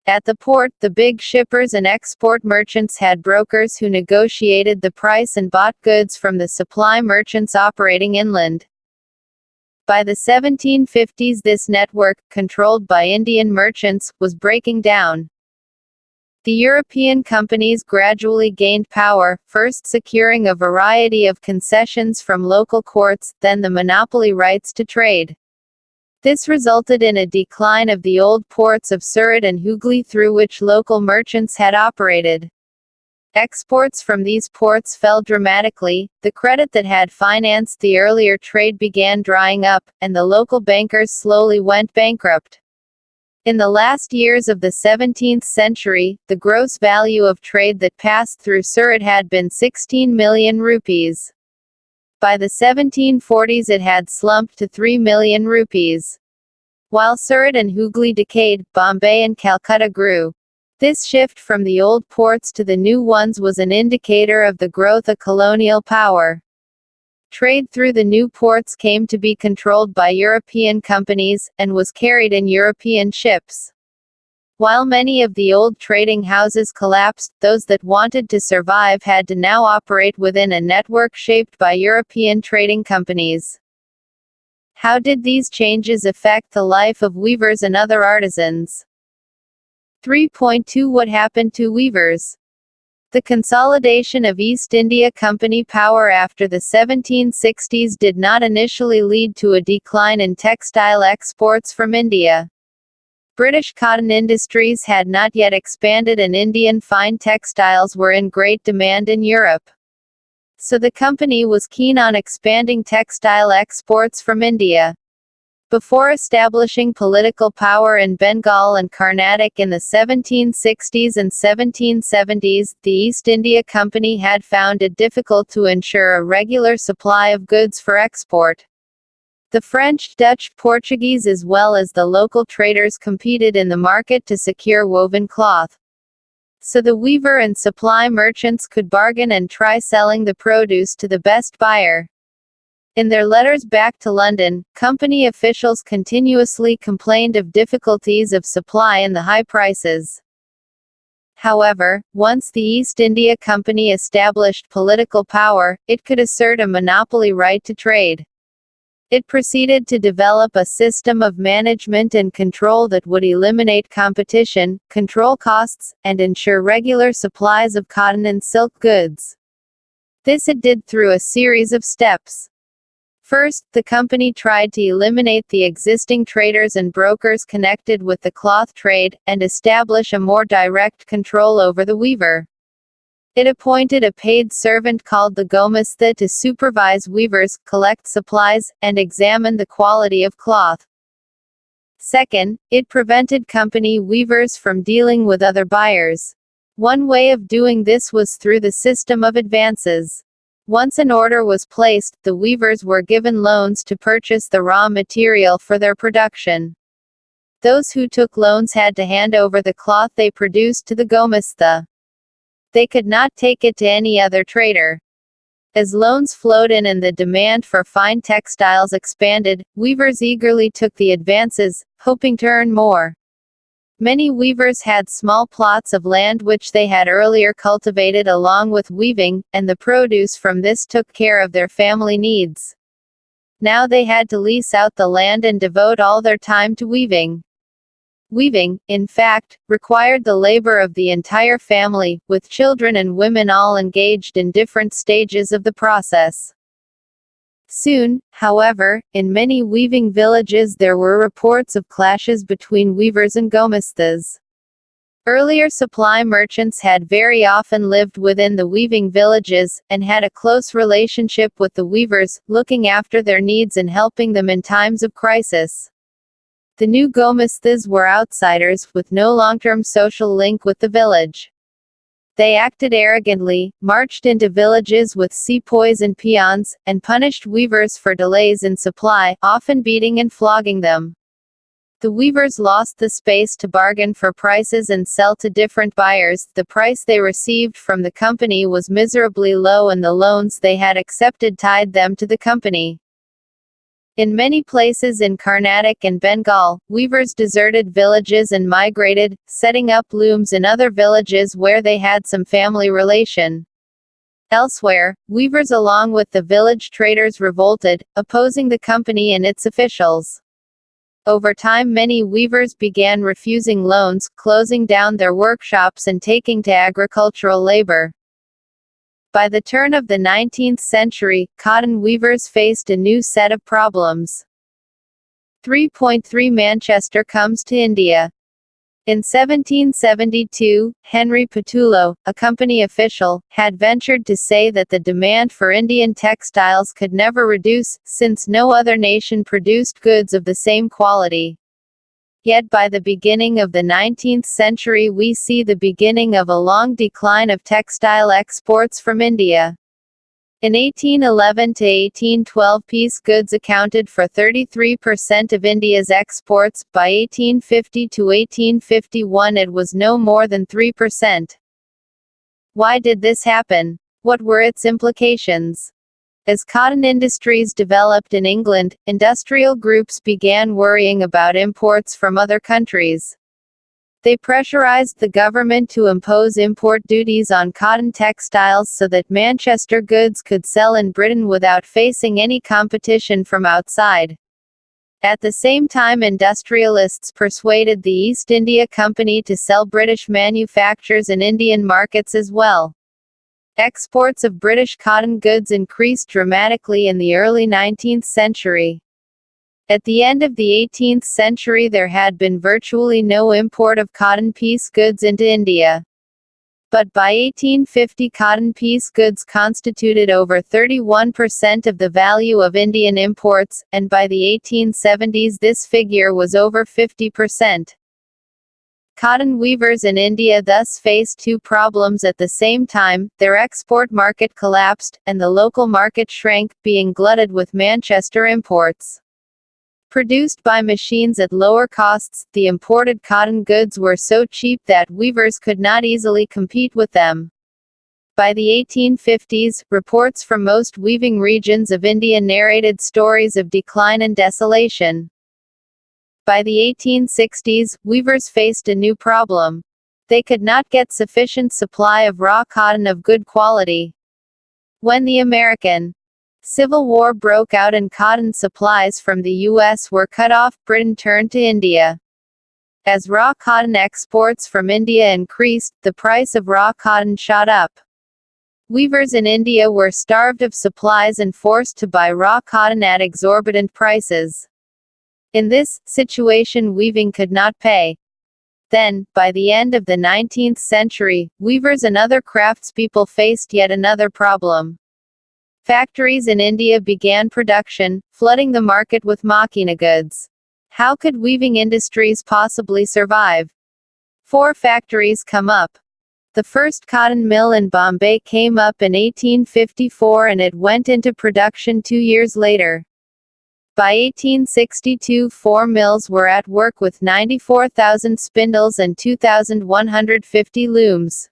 At the port, the big shippers and export merchants had brokers who negotiated the price and bought goods from the supply merchants operating inland. By the 1750s this network, controlled by Indian merchants, was breaking down. The European companies gradually gained power, first securing a variety of concessions from local courts, then the monopoly rights to trade. This resulted in a decline of the old ports of Surat and Hooghly through which local merchants had operated. Exports from these ports fell dramatically, the credit that had financed the earlier trade began drying up, and the local bankers slowly went bankrupt. In the last years of the 17th century, the gross value of trade that passed through Surat had been 16 million rupees. By the 1740s it had slumped to 3 million rupees. While Surat and Hooghly decayed, Bombay and Calcutta grew. This shift from the old ports to the new ones was an indicator of the growth of colonial power. Trade through the new ports came to be controlled by European companies, and was carried in European ships. While many of the old trading houses collapsed, those that wanted to survive had to now operate within a network shaped by European trading companies. How did these changes affect the life of weavers and other artisans? 3.2 What happened to weavers? The consolidation of East India Company power after the 1760s did not initially lead to a decline in textile exports from India. British cotton industries had not yet expanded and Indian fine textiles were in great demand in Europe. So the company was keen on expanding textile exports from India. Before establishing political power in Bengal and Carnatic in the 1760s and 1770s, the East India Company had found it difficult to ensure a regular supply of goods for export. The French, Dutch, Portuguese as well as the local traders competed in the market to secure woven cloth. So the weaver and supply merchants could bargain and try selling the produce to the best buyer. In their letters back to London, company officials continuously complained of difficulties of supply and the high prices. However, once the East India Company established political power, it could assert a monopoly right to trade. It proceeded to develop a system of management and control that would eliminate competition, control costs, and ensure regular supplies of cotton and silk goods. This it did through a series of steps. First, the company tried to eliminate the existing traders and brokers connected with the cloth trade, and establish a more direct control over the weaver. It appointed a paid servant called the gomista to supervise weavers, collect supplies, and examine the quality of cloth. Second, it prevented company weavers from dealing with other buyers. One way of doing this was through the system of advances. Once an order was placed, the weavers were given loans to purchase the raw material for their production. Those who took loans had to hand over the cloth they produced to the gomista. They could not take it to any other trader. As loans flowed in and the demand for fine textiles expanded, weavers eagerly took the advances, hoping to earn more. Many weavers had small plots of land which they had earlier cultivated along with weaving, and the produce from this took care of their family needs. Now they had to lease out the land and devote all their time to weaving. Weaving, in fact, required the labor of the entire family, with children and women all engaged in different stages of the process. Soon, however, in many weaving villages there were reports of clashes between weavers and gomistas. Earlier supply merchants had very often lived within the weaving villages, and had a close relationship with the weavers, looking after their needs and helping them in times of crisis. The new gomistas were outsiders, with no long-term social link with the village. They acted arrogantly, marched into villages with sepoys and peons, and punished weavers for delays in supply, often beating and flogging them. The weavers lost the space to bargain for prices and sell to different buyers. The price they received from the company was miserably low, and the loans they had accepted tied them to the company. In many places in Carnatic and Bengal, weavers deserted villages and migrated, setting up looms in other villages where they had some family relation. Elsewhere, weavers along with the village traders revolted, opposing the company and its officials. Over time many weavers began refusing loans, closing down their workshops and taking to agricultural labor. By the turn of the 19th century, cotton weavers faced a new set of problems. 3.3 Manchester comes to India. In 1772, Henry Petullo, a company official, had ventured to say that the demand for Indian textiles could never reduce, since no other nation produced goods of the same quality. Yet by the beginning of the 19th century we see the beginning of a long decline of textile exports from India. In 1811 to 1812 piece goods accounted for 33% of India's exports. By 1850 to 1851 it was no more than 3%. Why did this happen? What were its implications? As cotton industries developed in England, industrial groups began worrying about imports from other countries. They pressurized the government to impose import duties on cotton textiles so that Manchester goods could sell in Britain without facing any competition from outside. At the same time, industrialists persuaded the East India Company to sell British manufactures in Indian markets as well. Exports of British cotton goods increased dramatically in the early 19th century. At the end of the 18th century there had been virtually no import of cotton piece goods into India. But by 1850 cotton piece goods constituted over 31% of the value of Indian imports, and by the 1870s this figure was over 50%. Cotton weavers in India thus faced two problems at the same time: their export market collapsed, and the local market shrank, being glutted with Manchester imports. Produced by machines at lower costs, the imported cotton goods were so cheap that weavers could not easily compete with them. By the 1850s, reports from most weaving regions of India narrated stories of decline and desolation. By the 1860s, weavers faced a new problem. They could not get sufficient supply of raw cotton of good quality. When the American Civil War broke out and cotton supplies from the U.S. were cut off. Britain turned to India. As raw cotton exports from India increased, the price of raw cotton shot up. Weavers in India were starved of supplies and forced to buy raw cotton at exorbitant prices. In this situation, weaving could not pay. Then, by the end of the 19th century, weavers and other craftspeople faced yet another problem. Factories in India began production, flooding the market with machina goods. How could weaving industries possibly survive? 4 factories come up. The first cotton mill in Bombay came up in 1854 and it went into production 2 years later. By 1862, 4 mills were at work with 94,000 spindles and 2,150 looms.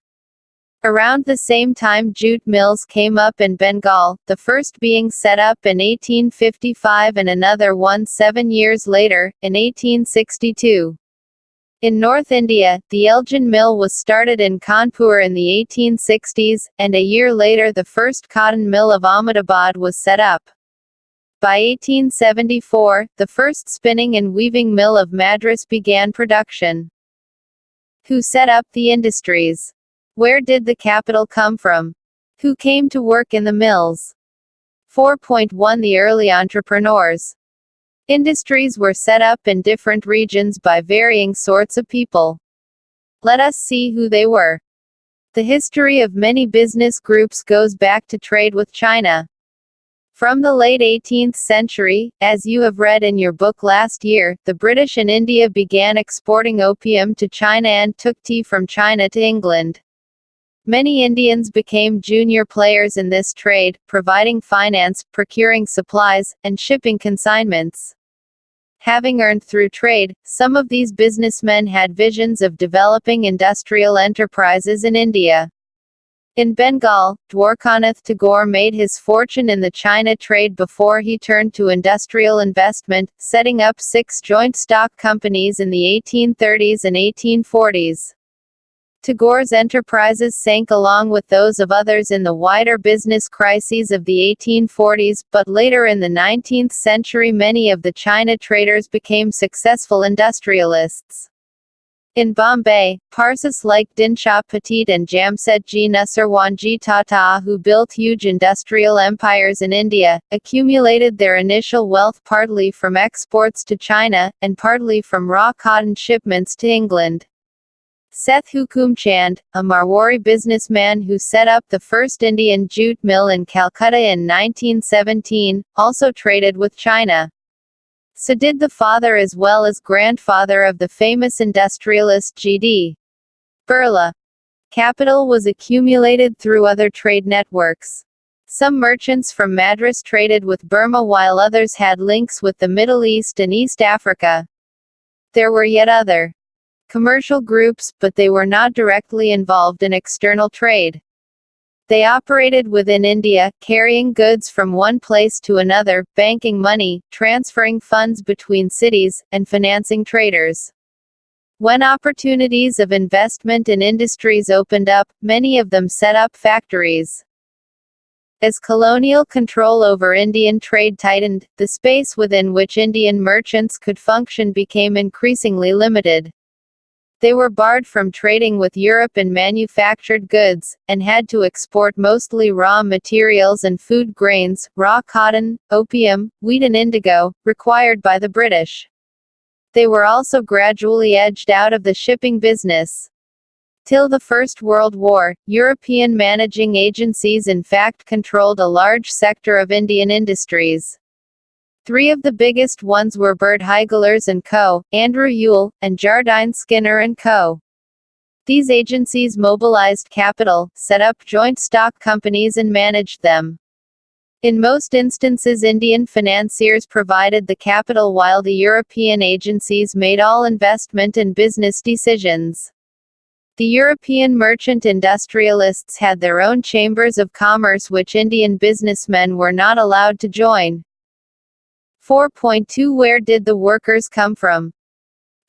Around the same time, jute mills came up in Bengal, the first being set up in 1855 and another one 7 years later, in 1862. In North India, the Elgin mill was started in Kanpur in the 1860s, and a year later the first cotton mill of Ahmedabad was set up. By 1874, the first spinning and weaving mill of Madras began production. Who set up the industries? Where did the capital come from? Who came to work in the mills? 4.1 The early entrepreneurs. Industries were set up in different regions by varying sorts of people. Let us see who they were. The history of many business groups goes back to trade with China. From the late 18th century, as you have read in your book last year, the British in India began exporting opium to China and took tea from China to England. Many Indians became junior players in this trade, providing finance, procuring supplies, and shipping consignments. Having earned through trade, some of these businessmen had visions of developing industrial enterprises in India. In Bengal, Dwarkanath Tagore made his fortune in the China trade before he turned to industrial investment, setting up 6 joint stock companies in the 1830s and 1840s. Tagore's enterprises sank along with those of others in the wider business crises of the 1840s, but later in the 19th century many of the China traders became successful industrialists. In Bombay, Parsis like Dinshaw Petit and Jamsetji Nusarwanji Tata, who built huge industrial empires in India, accumulated their initial wealth partly from exports to China, and partly from raw cotton shipments to England. Seth Hukumchand, a Marwari businessman who set up the first Indian jute mill in Calcutta in 1917, also traded with China. So did the father as well as grandfather of the famous industrialist G.D. Birla. Capital was accumulated through other trade networks. Some merchants from Madras traded with Burma while others had links with the Middle East and East Africa. There were yet other commercial groups, but they were not directly involved in external trade. They operated within India, carrying goods from one place to another, banking money, transferring funds between cities, and financing traders. When opportunities of investment in industries opened up, many of them set up factories. As colonial control over Indian trade tightened, the space within which Indian merchants could function became increasingly limited. They were barred from trading with Europe in manufactured goods, and had to export mostly raw materials and food grains, raw cotton, opium, wheat and indigo, required by the British. They were also gradually edged out of the shipping business. Till the First World War, European managing agencies in fact controlled a large sector of Indian industries. 3 of the biggest ones were Bert Heigelers & Co., Andrew Yule, and Jardine Skinner & Co. These agencies mobilized capital, set up joint stock companies and managed them. In most instances Indian financiers provided the capital while the European agencies made all investment and business decisions. The European merchant industrialists had their own chambers of commerce which Indian businessmen were not allowed to join. 4.2 Where did the workers come from?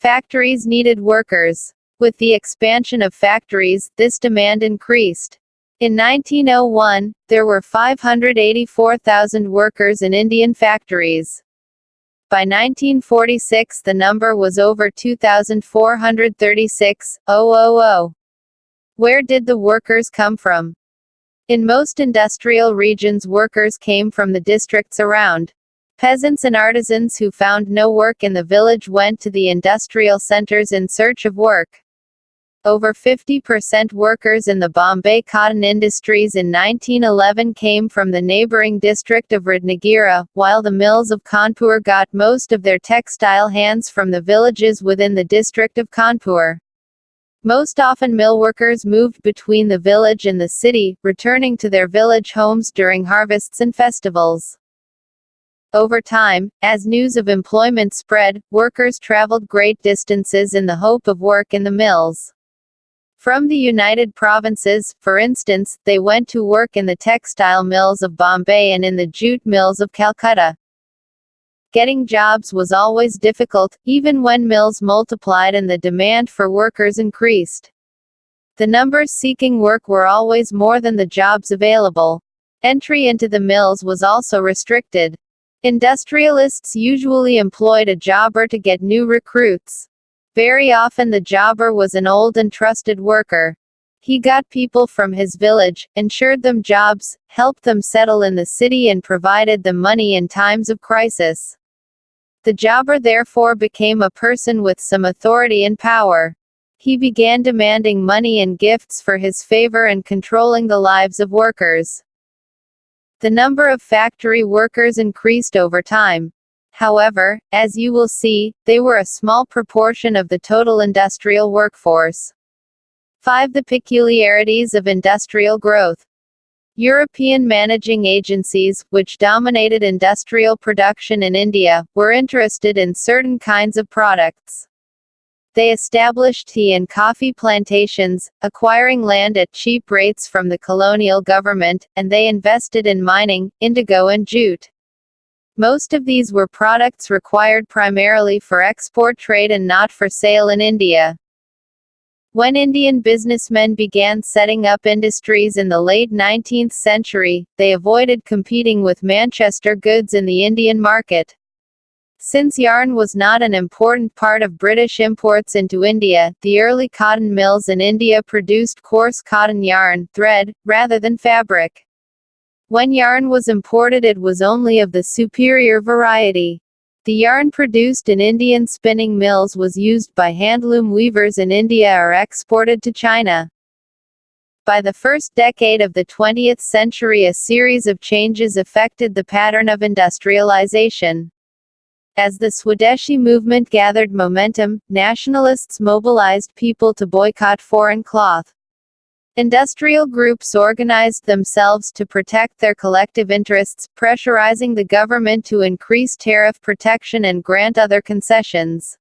Factories needed workers. With the expansion of factories, this demand increased. In 1901, there were 584,000 workers in Indian factories. By 1946 the number was over 2,436,000. Where did the workers come from? In most industrial regions workers came from the districts around. Peasants and artisans who found no work in the village went to the industrial centers in search of work. Over 50% workers in the Bombay cotton industries in 1911 came from the neighbouring district of Rudnagira, while the mills of Kanpur got most of their textile hands from the villages within the district of Kanpur. Most often millworkers moved between the village and the city, returning to their village homes during harvests and festivals. Over time, as news of employment spread, workers traveled great distances in the hope of work in the mills. From the United Provinces, for instance, they went to work in the textile mills of Bombay and in the jute mills of Calcutta. Getting jobs was always difficult, even when mills multiplied and the demand for workers increased. The numbers seeking work were always more than the jobs available. Entry into the mills was also restricted. Industrialists usually employed a jobber to get new recruits. Very often the jobber was an old and trusted worker. He got people from his village, ensured them jobs, helped them settle in the city and provided them money in times of crisis. The jobber therefore became a person with some authority and power. He began demanding money and gifts for his favor and controlling the lives of workers. The number of factory workers increased over time. However, as you will see, they were a small proportion of the total industrial workforce. 5. The peculiarities of industrial growth. European managing agencies, which dominated industrial production in India, were interested in certain kinds of products. They established tea and coffee plantations, acquiring land at cheap rates from the colonial government, and they invested in mining, indigo and jute. Most of these were products required primarily for export trade and not for sale in India. When Indian businessmen began setting up industries in the late 19th century, they avoided competing with Manchester goods in the Indian market. Since yarn was not an important part of British imports into India, the early cotton mills in India produced coarse cotton yarn, thread, rather than fabric. When yarn was imported it was only of the superior variety. The yarn produced in Indian spinning mills was used by handloom weavers in India or exported to China. By the first decade of the 20th century a series of changes affected the pattern of industrialization. As the Swadeshi movement gathered momentum, nationalists mobilized people to boycott foreign cloth. Industrial groups organized themselves to protect their collective interests, pressurizing the government to increase tariff protection and grant other concessions.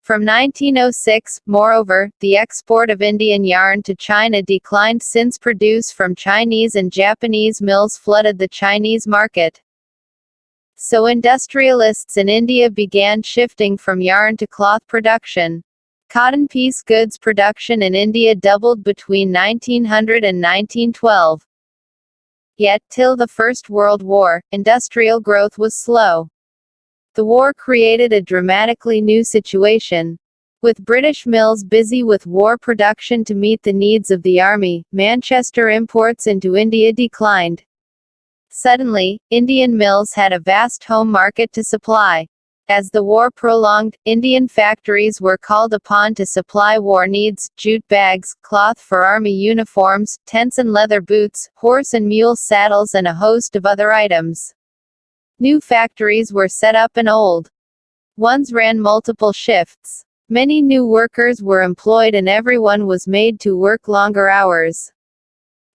From 1906, moreover, the export of Indian yarn to China declined since produce from Chinese and Japanese mills flooded the Chinese market. So industrialists in India began shifting from yarn to cloth production. Cotton piece goods production in India doubled between 1900 and 1912. Yet, till the First World War, industrial growth was slow. The war created a dramatically new situation. With British mills busy with war production to meet the needs of the army, Manchester imports into India declined. Suddenly, Indian mills had a vast home market to supply. As the war prolonged, Indian factories were called upon to supply war needs: jute bags, cloth for army uniforms, tents and leather boots, horse and mule saddles and a host of other items. New factories were set up and old ones ran multiple shifts. Many new workers were employed and everyone was made to work longer hours.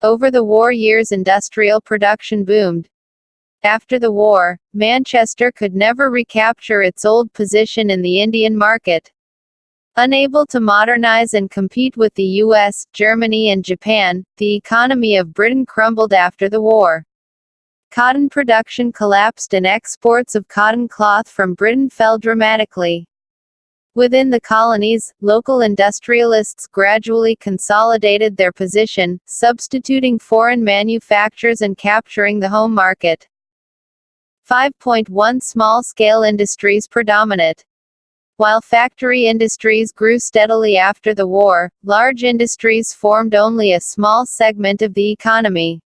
Over the war years industrial production boomed. After the war, Manchester could never recapture its old position in the Indian market. Unable to modernize and compete with the US, Germany and Japan, the economy of Britain crumbled after the war. Cotton production collapsed and exports of cotton cloth from Britain fell dramatically. Within the colonies, local industrialists gradually consolidated their position, substituting foreign manufactures and capturing the home market. 5.1 Small-scale industries predominate. While factory industries grew steadily after the war, large industries formed only a small segment of the economy.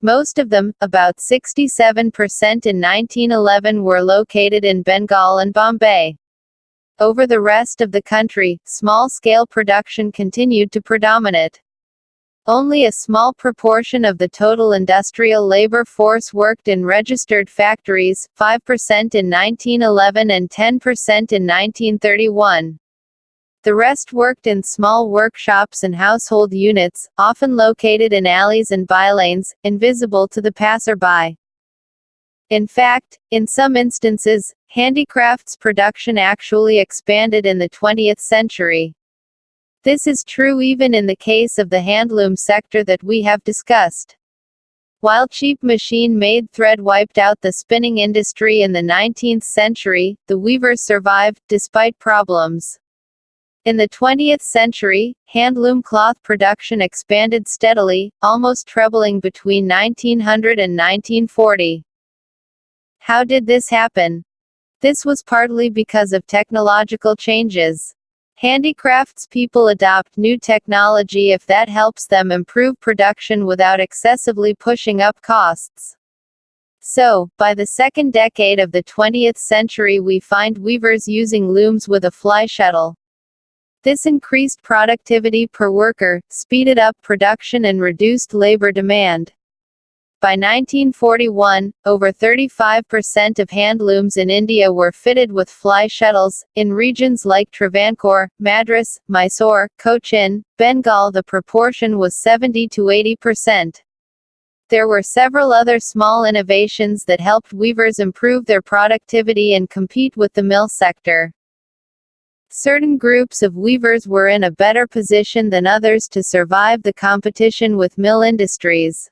Most of them, about 67% in 1911, were located in Bengal and Bombay. Over the rest of the country, small-scale production continued to predominate. Only a small proportion of the total industrial labor force worked in registered factories, 5% in 1911 and 10% in 1931. The rest worked in small workshops and household units, often located in alleys and bylanes, invisible to the passerby. In fact, in some instances, handicrafts production actually expanded in the 20th century. This is true even in the case of the handloom sector that we have discussed. While cheap machine-made thread wiped out the spinning industry in the 19th century, the weavers survived, despite problems. In the 20th century, handloom cloth production expanded steadily, almost trebling between 1900 and 1940. How did this happen? This was partly because of technological changes. Handicrafts people adopt new technology if that helps them improve production without excessively pushing up costs. So, by the second decade of the 20th century we find weavers using looms with a fly shuttle. This increased productivity per worker, speeded up production and reduced labor demand. By 1941, over 35% of handlooms in India were fitted with fly shuttles. In regions like Travancore, Madras, Mysore, Cochin, Bengal the proportion was 70 to 80%. There were several other small innovations that helped weavers improve their productivity and compete with the mill sector. Certain groups of weavers were in a better position than others to survive the competition with mill industries.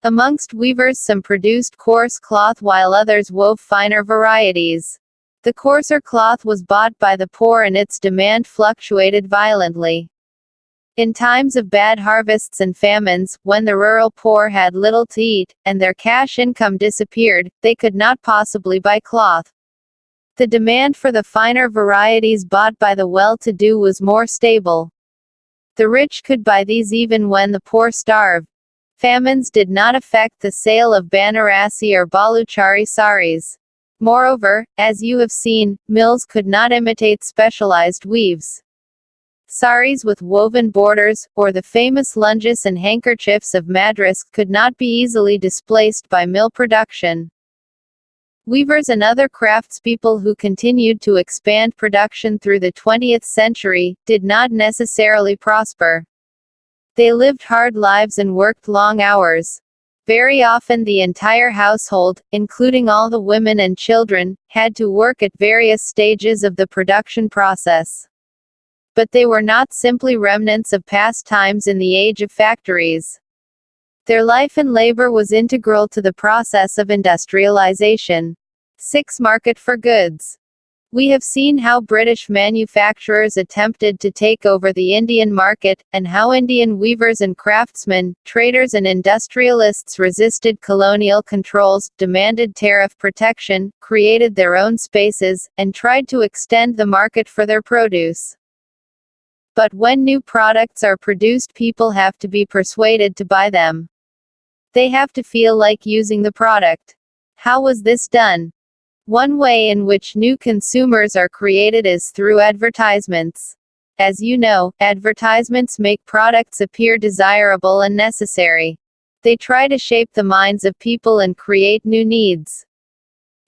Amongst weavers some produced coarse cloth while others wove finer varieties. The coarser cloth was bought by the poor and its demand fluctuated violently. In times of bad harvests and famines, when the rural poor had little to eat, and their cash income disappeared, they could not possibly buy cloth. The demand for the finer varieties bought by the well-to-do was more stable. The rich could buy these even when the poor starved. Famines did not affect the sale of Banarasi or Baluchari saris. Moreover, as you have seen, mills could not imitate specialized weaves. Saris with woven borders, or the famous lunges and handkerchiefs of Madras, could not be easily displaced by mill production. Weavers and other craftspeople who continued to expand production through the 20th century, did not necessarily prosper. They lived hard lives and worked long hours. Very often the entire household, including all the women and children, had to work at various stages of the production process. But they were not simply remnants of past times in the age of factories. Their life and labor was integral to the process of industrialization. 6. Market for goods. We have seen how British manufacturers attempted to take over the Indian market, and how Indian weavers and craftsmen, traders and industrialists resisted colonial controls, demanded tariff protection, created their own spaces, and tried to extend the market for their produce. But when new products are produced, people have to be persuaded to buy them. They have to feel like using the product. How was this done? One way in which new consumers are created is through advertisements. As you know, advertisements make products appear desirable and necessary. They try to shape the minds of people and create new needs.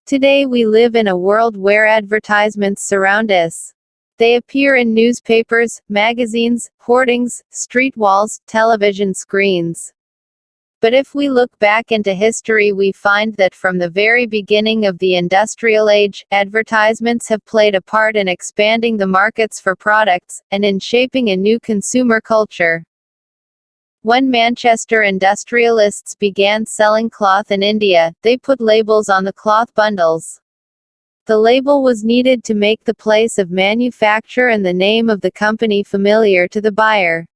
Today we live in a world where advertisements surround us. They appear in newspapers, magazines, hoardings, street walls, television screens. But if we look back into history we find that from the very beginning of the industrial age, advertisements have played a part in expanding the markets for products, and in shaping a new consumer culture. When Manchester industrialists began selling cloth in India, they put labels on the cloth bundles. The label was needed to make the place of manufacture and the name of the company familiar to the buyer.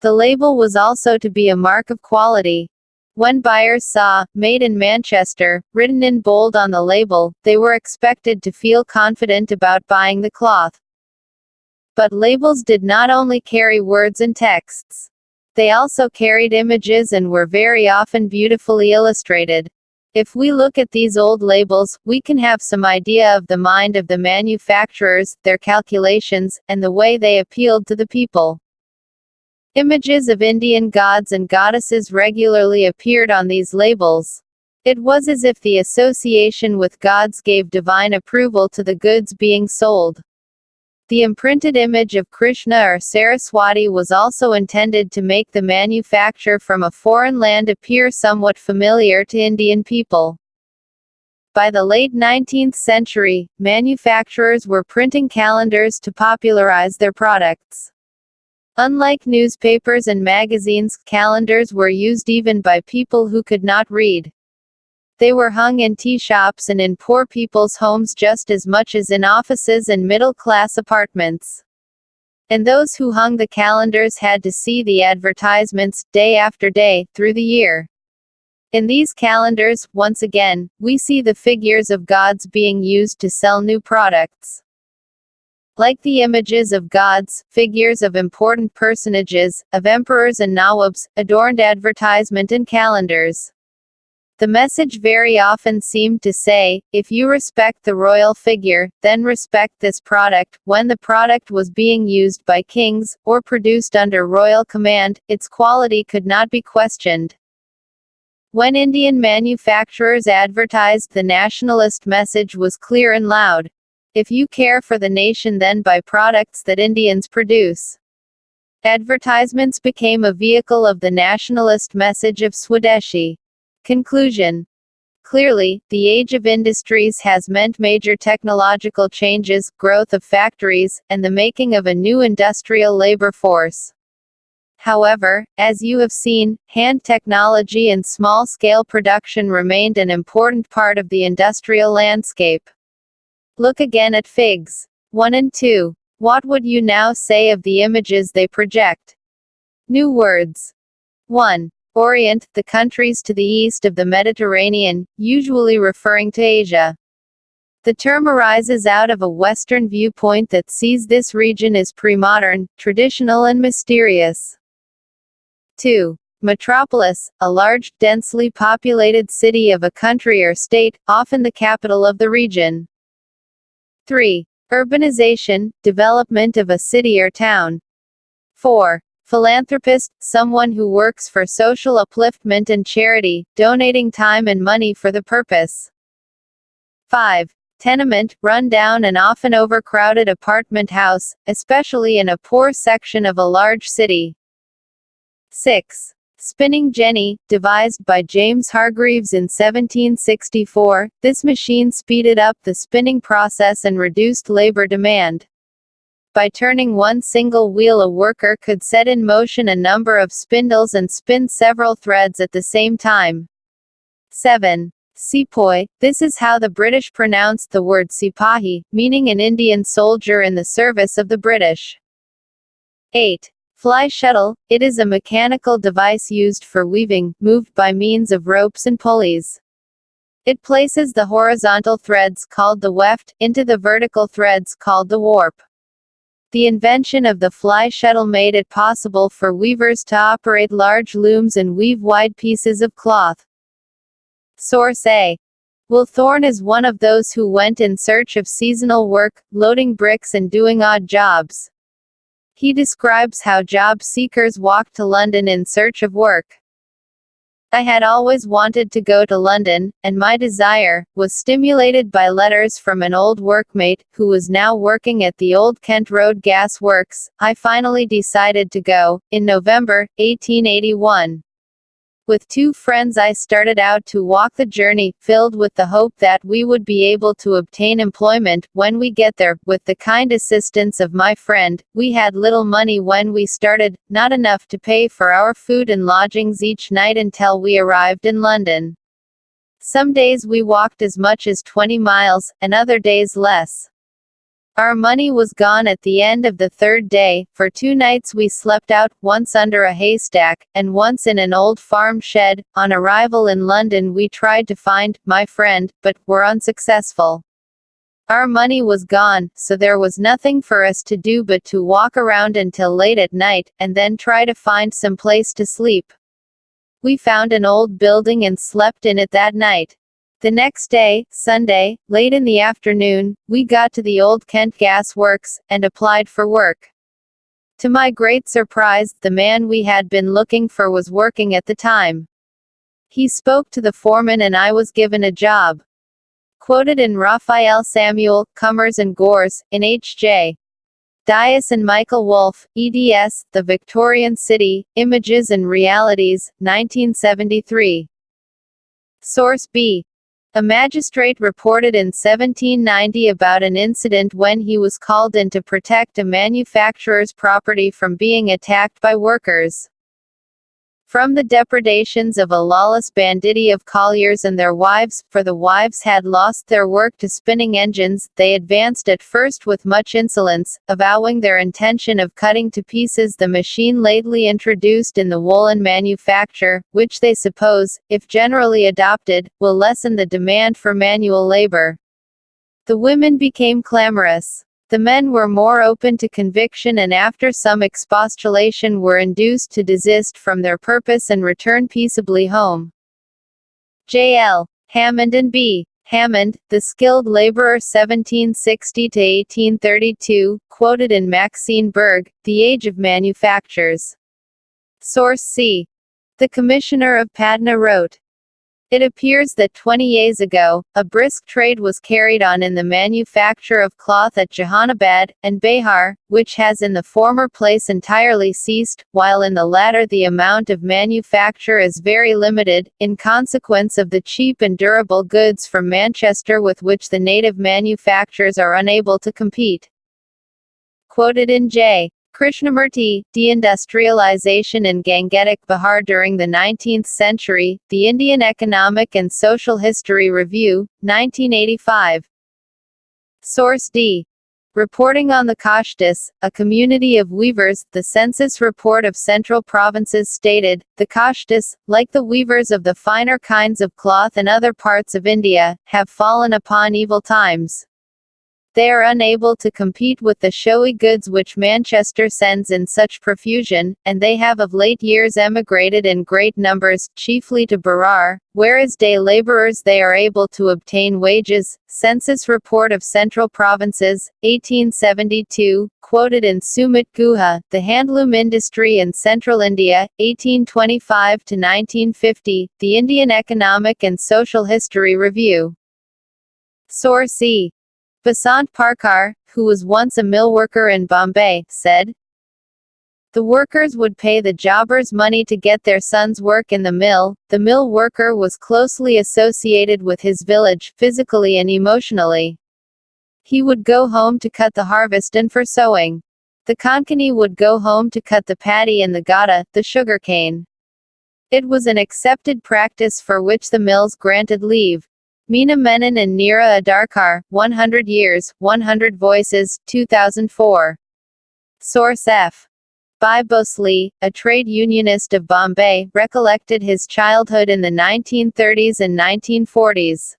The label was also to be a mark of quality. When buyers saw "Made in Manchester" written in bold on the label, they were expected to feel confident about buying the cloth. But labels did not only carry words and texts. They also carried images and were very often beautifully illustrated. If we look at these old labels, we can have some idea of the mind of the manufacturers, their calculations, and the way they appealed to the people. Images of Indian gods and goddesses regularly appeared on these labels. It was as if the association with gods gave divine approval to the goods being sold. The imprinted image of Krishna or Saraswati was also intended to make the manufacture from a foreign land appear somewhat familiar to Indian people. By the late 19th century, manufacturers were printing calendars to popularize their products. Unlike newspapers and magazines, calendars were used even by people who could not read. They were hung in tea shops and in poor people's homes just as much as in offices and middle-class apartments. And those who hung the calendars had to see the advertisements, day after day, through the year. In these calendars, once again, we see the figures of gods being used to sell new products. Like the images of gods, figures of important personages, of emperors and nawabs, adorned advertisement and calendars. The message very often seemed to say, if you respect the royal figure, then respect this product. When the product was being used by kings, or produced under royal command, its quality could not be questioned. When Indian manufacturers advertised, the nationalist message was clear and loud. If you care for the nation, then buy products that Indians produce. Advertisements became a vehicle of the nationalist message of Swadeshi. Conclusion. Clearly, the age of industries has meant major technological changes, growth of factories, and the making of a new industrial labor force. However, as you have seen, hand technology and small-scale production remained an important part of the industrial landscape. Look again at Figs 1 and 2. What would you now say of the images they project? New words. 1. Orient, the countries to the east of the Mediterranean, usually referring to Asia. The term arises out of a Western viewpoint that sees this region as pre-modern, traditional and mysterious. 2. Metropolis, a large, densely populated city of a country or state, often the capital of the region. 3. Urbanization, development of a city or town. 4. Philanthropist, someone who works for social upliftment and charity, donating time and money for the purpose. 5. Tenement, run-down and often overcrowded apartment house, especially in a poor section of a large city. 6. Spinning jenny, devised by James Hargreaves in 1764, this machine speeded up the spinning process and reduced labor demand. By turning one single wheel, a worker could set in motion a number of spindles and spin several threads at the same time. 7. Sepoy, this is how the British pronounced the word sipahi, meaning an Indian soldier in the service of the British. 8. Fly shuttle, it is a mechanical device used for weaving, moved by means of ropes and pulleys. It places the horizontal threads, called the weft, into the vertical threads, called the warp. The invention of the fly shuttle made it possible for weavers to operate large looms and weave wide pieces of cloth. Source A. Will Thorne is one of those who went in search of seasonal work, loading bricks and doing odd jobs. He describes how job seekers walk to London in search of work. I had always wanted to go to London, and my desire was stimulated by letters from an old workmate, who was now working at the Old Kent Road Gas Works. I finally decided to go, in November, 1881. With two friends I started out to walk the journey, filled with the hope that we would be able to obtain employment. When we get there, with the kind assistance of my friend, we had little money when we started, not enough to pay for our food and lodgings each night until we arrived in London. Some days we walked as much as 20 miles, and other days less. Our money was gone at the end of the third day. For 2 nights we slept out, once under a haystack, and once in an old farm shed. On arrival in London we tried to find my friend, but were unsuccessful. Our money was gone, so there was nothing for us to do but to walk around until late at night, and then try to find some place to sleep. We found an old building and slept in it that night. The next day, Sunday, late in the afternoon, we got to the old Kent Gas Works, and applied for work. To my great surprise, the man we had been looking for was working at the time. He spoke to the foreman and I was given a job. Quoted in Raphael Samuel, Cummers and Gores, in H.J. Dias and Michael Wolff, eds, The Victorian City, Images and Realities, 1973. Source B. A magistrate reported in 1790 about an incident when he was called in to protect a manufacturer's property from being attacked by workers. From the depredations of a lawless banditti of colliers and their wives, for the wives had lost their work to spinning engines, they advanced at first with much insolence, avowing their intention of cutting to pieces the machine lately introduced in the woolen manufacture, which they suppose, if generally adopted, will lessen the demand for manual labor. The women became clamorous. The men were more open to conviction and after some expostulation were induced to desist from their purpose and return peaceably home. J.L. Hammond and B. Hammond, The Skilled Laborer 1760–1832, quoted in Maxine Berg, The Age of Manufactures. Source C. The Commissioner of Patna wrote, it appears that 20 years ago, a brisk trade was carried on in the manufacture of cloth at Jehanabad, and Behar, which has in the former place entirely ceased, while in the latter the amount of manufacture is very limited, in consequence of the cheap and durable goods from Manchester with which the native manufacturers are unable to compete. Quoted in J. Krishnamurti, Deindustrialization in Gangetic Bihar during the 19th Century, The Indian Economic and Social History Review, 1985. Source D. Reporting on the Kashtis, a community of weavers, the census report of central provinces stated, the Kashtis, like the weavers of the finer kinds of cloth in other parts of India, have fallen upon evil times. They are unable to compete with the showy goods which Manchester sends in such profusion, and they have of late years emigrated in great numbers, chiefly to Berar, where as day labourers they are able to obtain wages. Census Report of Central Provinces, 1872, quoted in Sumit Guha, The Handloom Industry in Central India, 1825–1950, The Indian Economic and Social History Review. Source E. Basant Parkar, who was once a mill worker in Bombay, said, the workers would pay the jobbers money to get their sons work in the mill. The mill worker was closely associated with his village, physically and emotionally. He would go home to cut the harvest and for sowing. The Konkani would go home to cut the paddy and the gada, the sugarcane. It was an accepted practice for which the mills granted leave. Meena Menon and Neera Adarkar, 100 Years, 100 Voices, 2004. Source F. Bhai Bhosle, a trade unionist of Bombay, recollected his childhood in the 1930s and 1940s.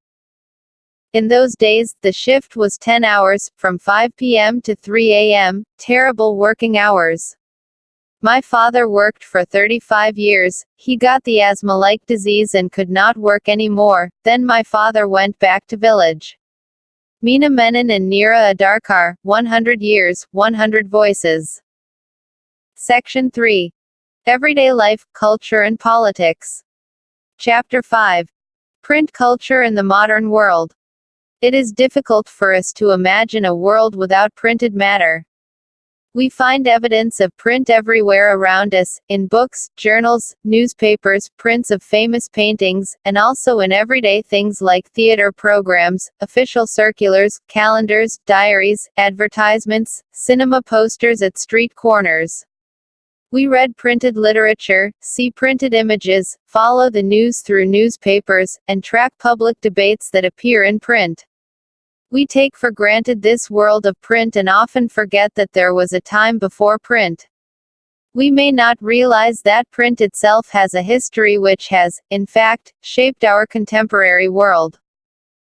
In those days, the shift was 10 hours, from 5 p.m. to 3 a.m., terrible working hours. My father worked for 35 years, he got the asthma-like disease and could not work anymore, then my father went back to village. Meena Menon and Neera Adarkar, 100 Years, 100 Voices. Section 3. Everyday Life, Culture and Politics. Chapter 5. Print Culture in the Modern World. It is difficult for us to imagine a world without printed matter. We find evidence of print everywhere around us, in books, journals, newspapers, prints of famous paintings, and also in everyday things like theater programs, official circulars, calendars, diaries, advertisements, cinema posters at street corners. We read printed literature, see printed images, follow the news through newspapers, and track public debates that appear in print. We take for granted this world of print and often forget that there was a time before print. We may not realize that print itself has a history which has, in fact, shaped our contemporary world.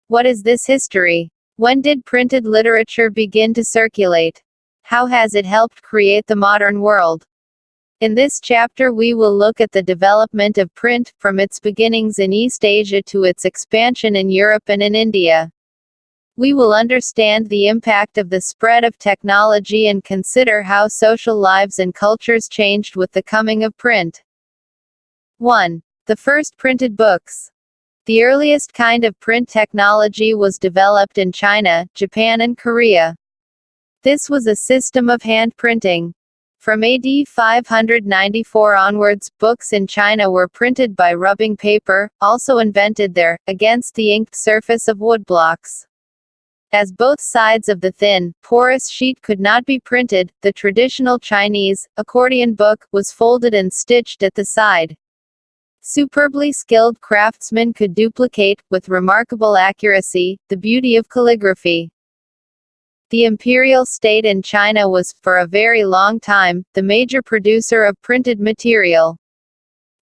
What is this history? When did printed literature begin to circulate? How has it helped create the modern world? In this chapter we will look at the development of print, from its beginnings in East Asia to its expansion in Europe and in India. We will understand the impact of the spread of technology and consider how social lives and cultures changed with the coming of print. 1. The first printed books. The earliest kind of print technology was developed in China, Japan and Korea. This was a system of hand printing. From AD 594 onwards, books in China were printed by rubbing paper, also invented there, against the inked surface of woodblocks. As both sides of the thin, porous sheet could not be printed, the traditional Chinese accordion book was folded and stitched at the side. Superbly skilled craftsmen could duplicate, with remarkable accuracy, the beauty of calligraphy. The imperial state in China was, for a very long time, the major producer of printed material.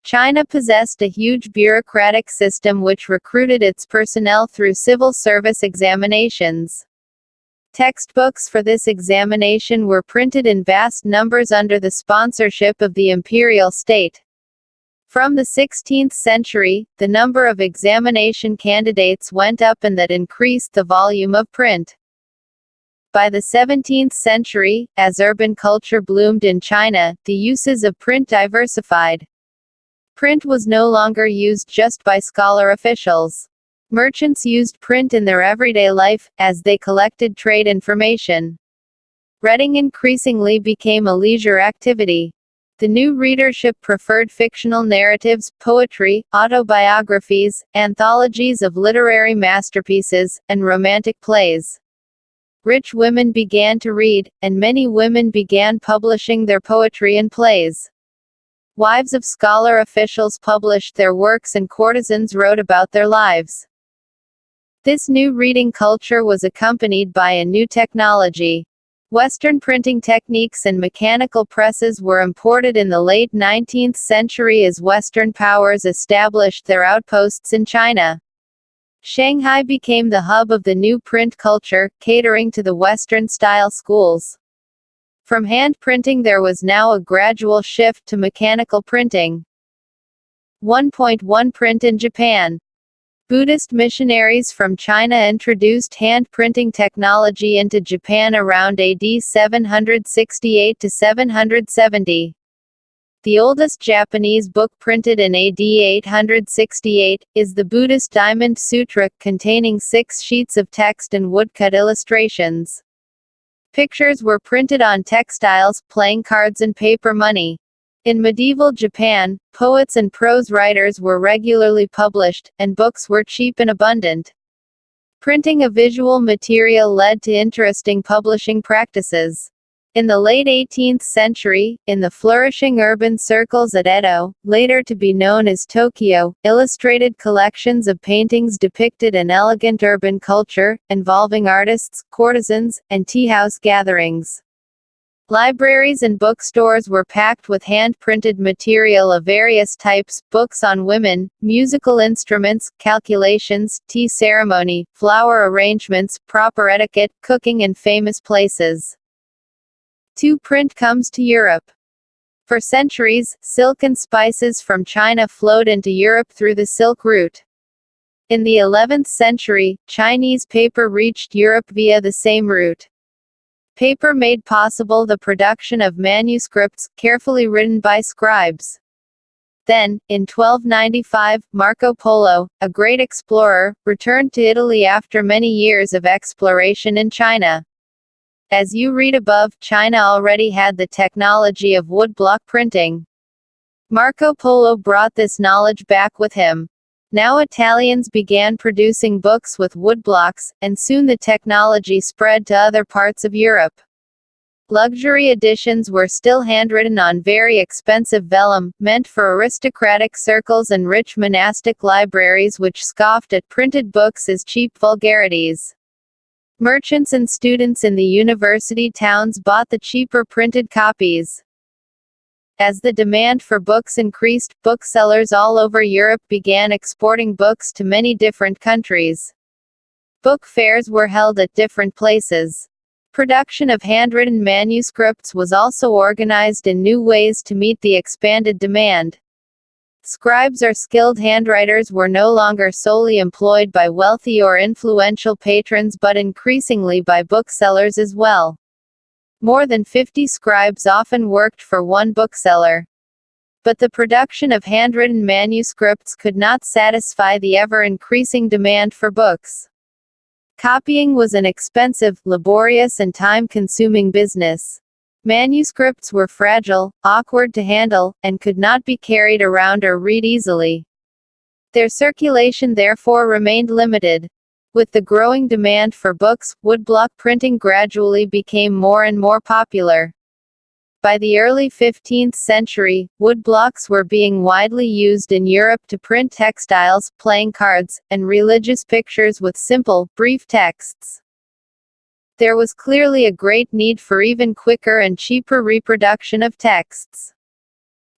China possessed a huge bureaucratic system which recruited its personnel through civil service examinations. Textbooks for this examination were printed in vast numbers under the sponsorship of the imperial state. From the 16th century, the number of examination candidates went up and that increased the volume of print. By the 17th century, as urban culture bloomed in China, the uses of print diversified. Print was no longer used just by scholar officials. Merchants used print in their everyday life, as they collected trade information. Reading increasingly became a leisure activity. The new readership preferred fictional narratives, poetry, autobiographies, anthologies of literary masterpieces, and romantic plays. Rich women began to read, and many women began publishing their poetry and plays. Wives of scholar officials published their works and courtesans wrote about their lives. This new reading culture was accompanied by a new technology. Western printing techniques and mechanical presses were imported in the late 19th century as Western powers established their outposts in China. Shanghai became the hub of the new print culture, catering to the Western-style schools. From hand printing there was now a gradual shift to mechanical printing. 1.1 Print in Japan. Buddhist missionaries from China introduced hand printing technology into Japan around AD 768 to 770. The oldest Japanese book printed in AD 868, is the Buddhist Diamond Sutra, containing 6 sheets of text and woodcut illustrations. Pictures were printed on textiles, playing cards and paper money. In medieval Japan, poets and prose writers were regularly published, and books were cheap and abundant. Printing of visual material led to interesting publishing practices. In the late 18th century, in the flourishing urban circles at Edo, later to be known as Tokyo, illustrated collections of paintings depicted an elegant urban culture, involving artists, courtesans, and tea-house gatherings. Libraries and bookstores were packed with hand-printed material of various types, books on women, musical instruments, calculations, tea ceremony, flower arrangements, proper etiquette, cooking and famous places. 2. Print comes to Europe. For centuries, silk and spices from China flowed into Europe through the Silk Route. In the 11th century, Chinese paper reached Europe via the same route. Paper made possible the production of manuscripts, carefully written by scribes. Then, in 1295, Marco Polo, a great explorer, returned to Italy after many years of exploration in China. As you read above, China already had the technology of woodblock printing. Marco Polo brought this knowledge back with him. Now Italians began producing books with woodblocks, and soon the technology spread to other parts of Europe. Luxury editions were still handwritten on very expensive vellum, meant for aristocratic circles and rich monastic libraries which scoffed at printed books as cheap vulgarities. Merchants and students in the university towns bought the cheaper printed copies. As the demand for books increased, booksellers all over Europe began exporting books to many different countries. Book fairs were held at different places. Production of handwritten manuscripts was also organized in new ways to meet the expanded demand. Scribes or skilled handwriters were no longer solely employed by wealthy or influential patrons but increasingly by booksellers as well. More than 50 scribes often worked for one bookseller. But the production of handwritten manuscripts could not satisfy the ever-increasing demand for books. Copying was an expensive, laborious and time-consuming business. Manuscripts were fragile, awkward to handle, and could not be carried around or read easily. Their circulation therefore remained limited. With the growing demand for books, woodblock printing gradually became more and more popular. By the early 15th century, woodblocks were being widely used in Europe to print textiles, playing cards, and religious pictures with simple, brief texts. There was clearly a great need for even quicker and cheaper reproduction of texts.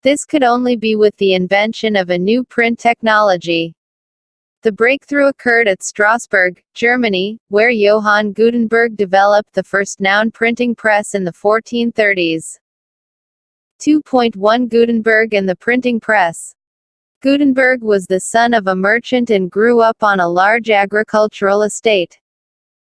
This could only be with the invention of a new print technology. The breakthrough occurred at Strasbourg, Germany, where Johann Gutenberg developed the first noun printing press in the 1430s. 2.1 Gutenberg and the printing press. Gutenberg was the son of a merchant and grew up on a large agricultural estate.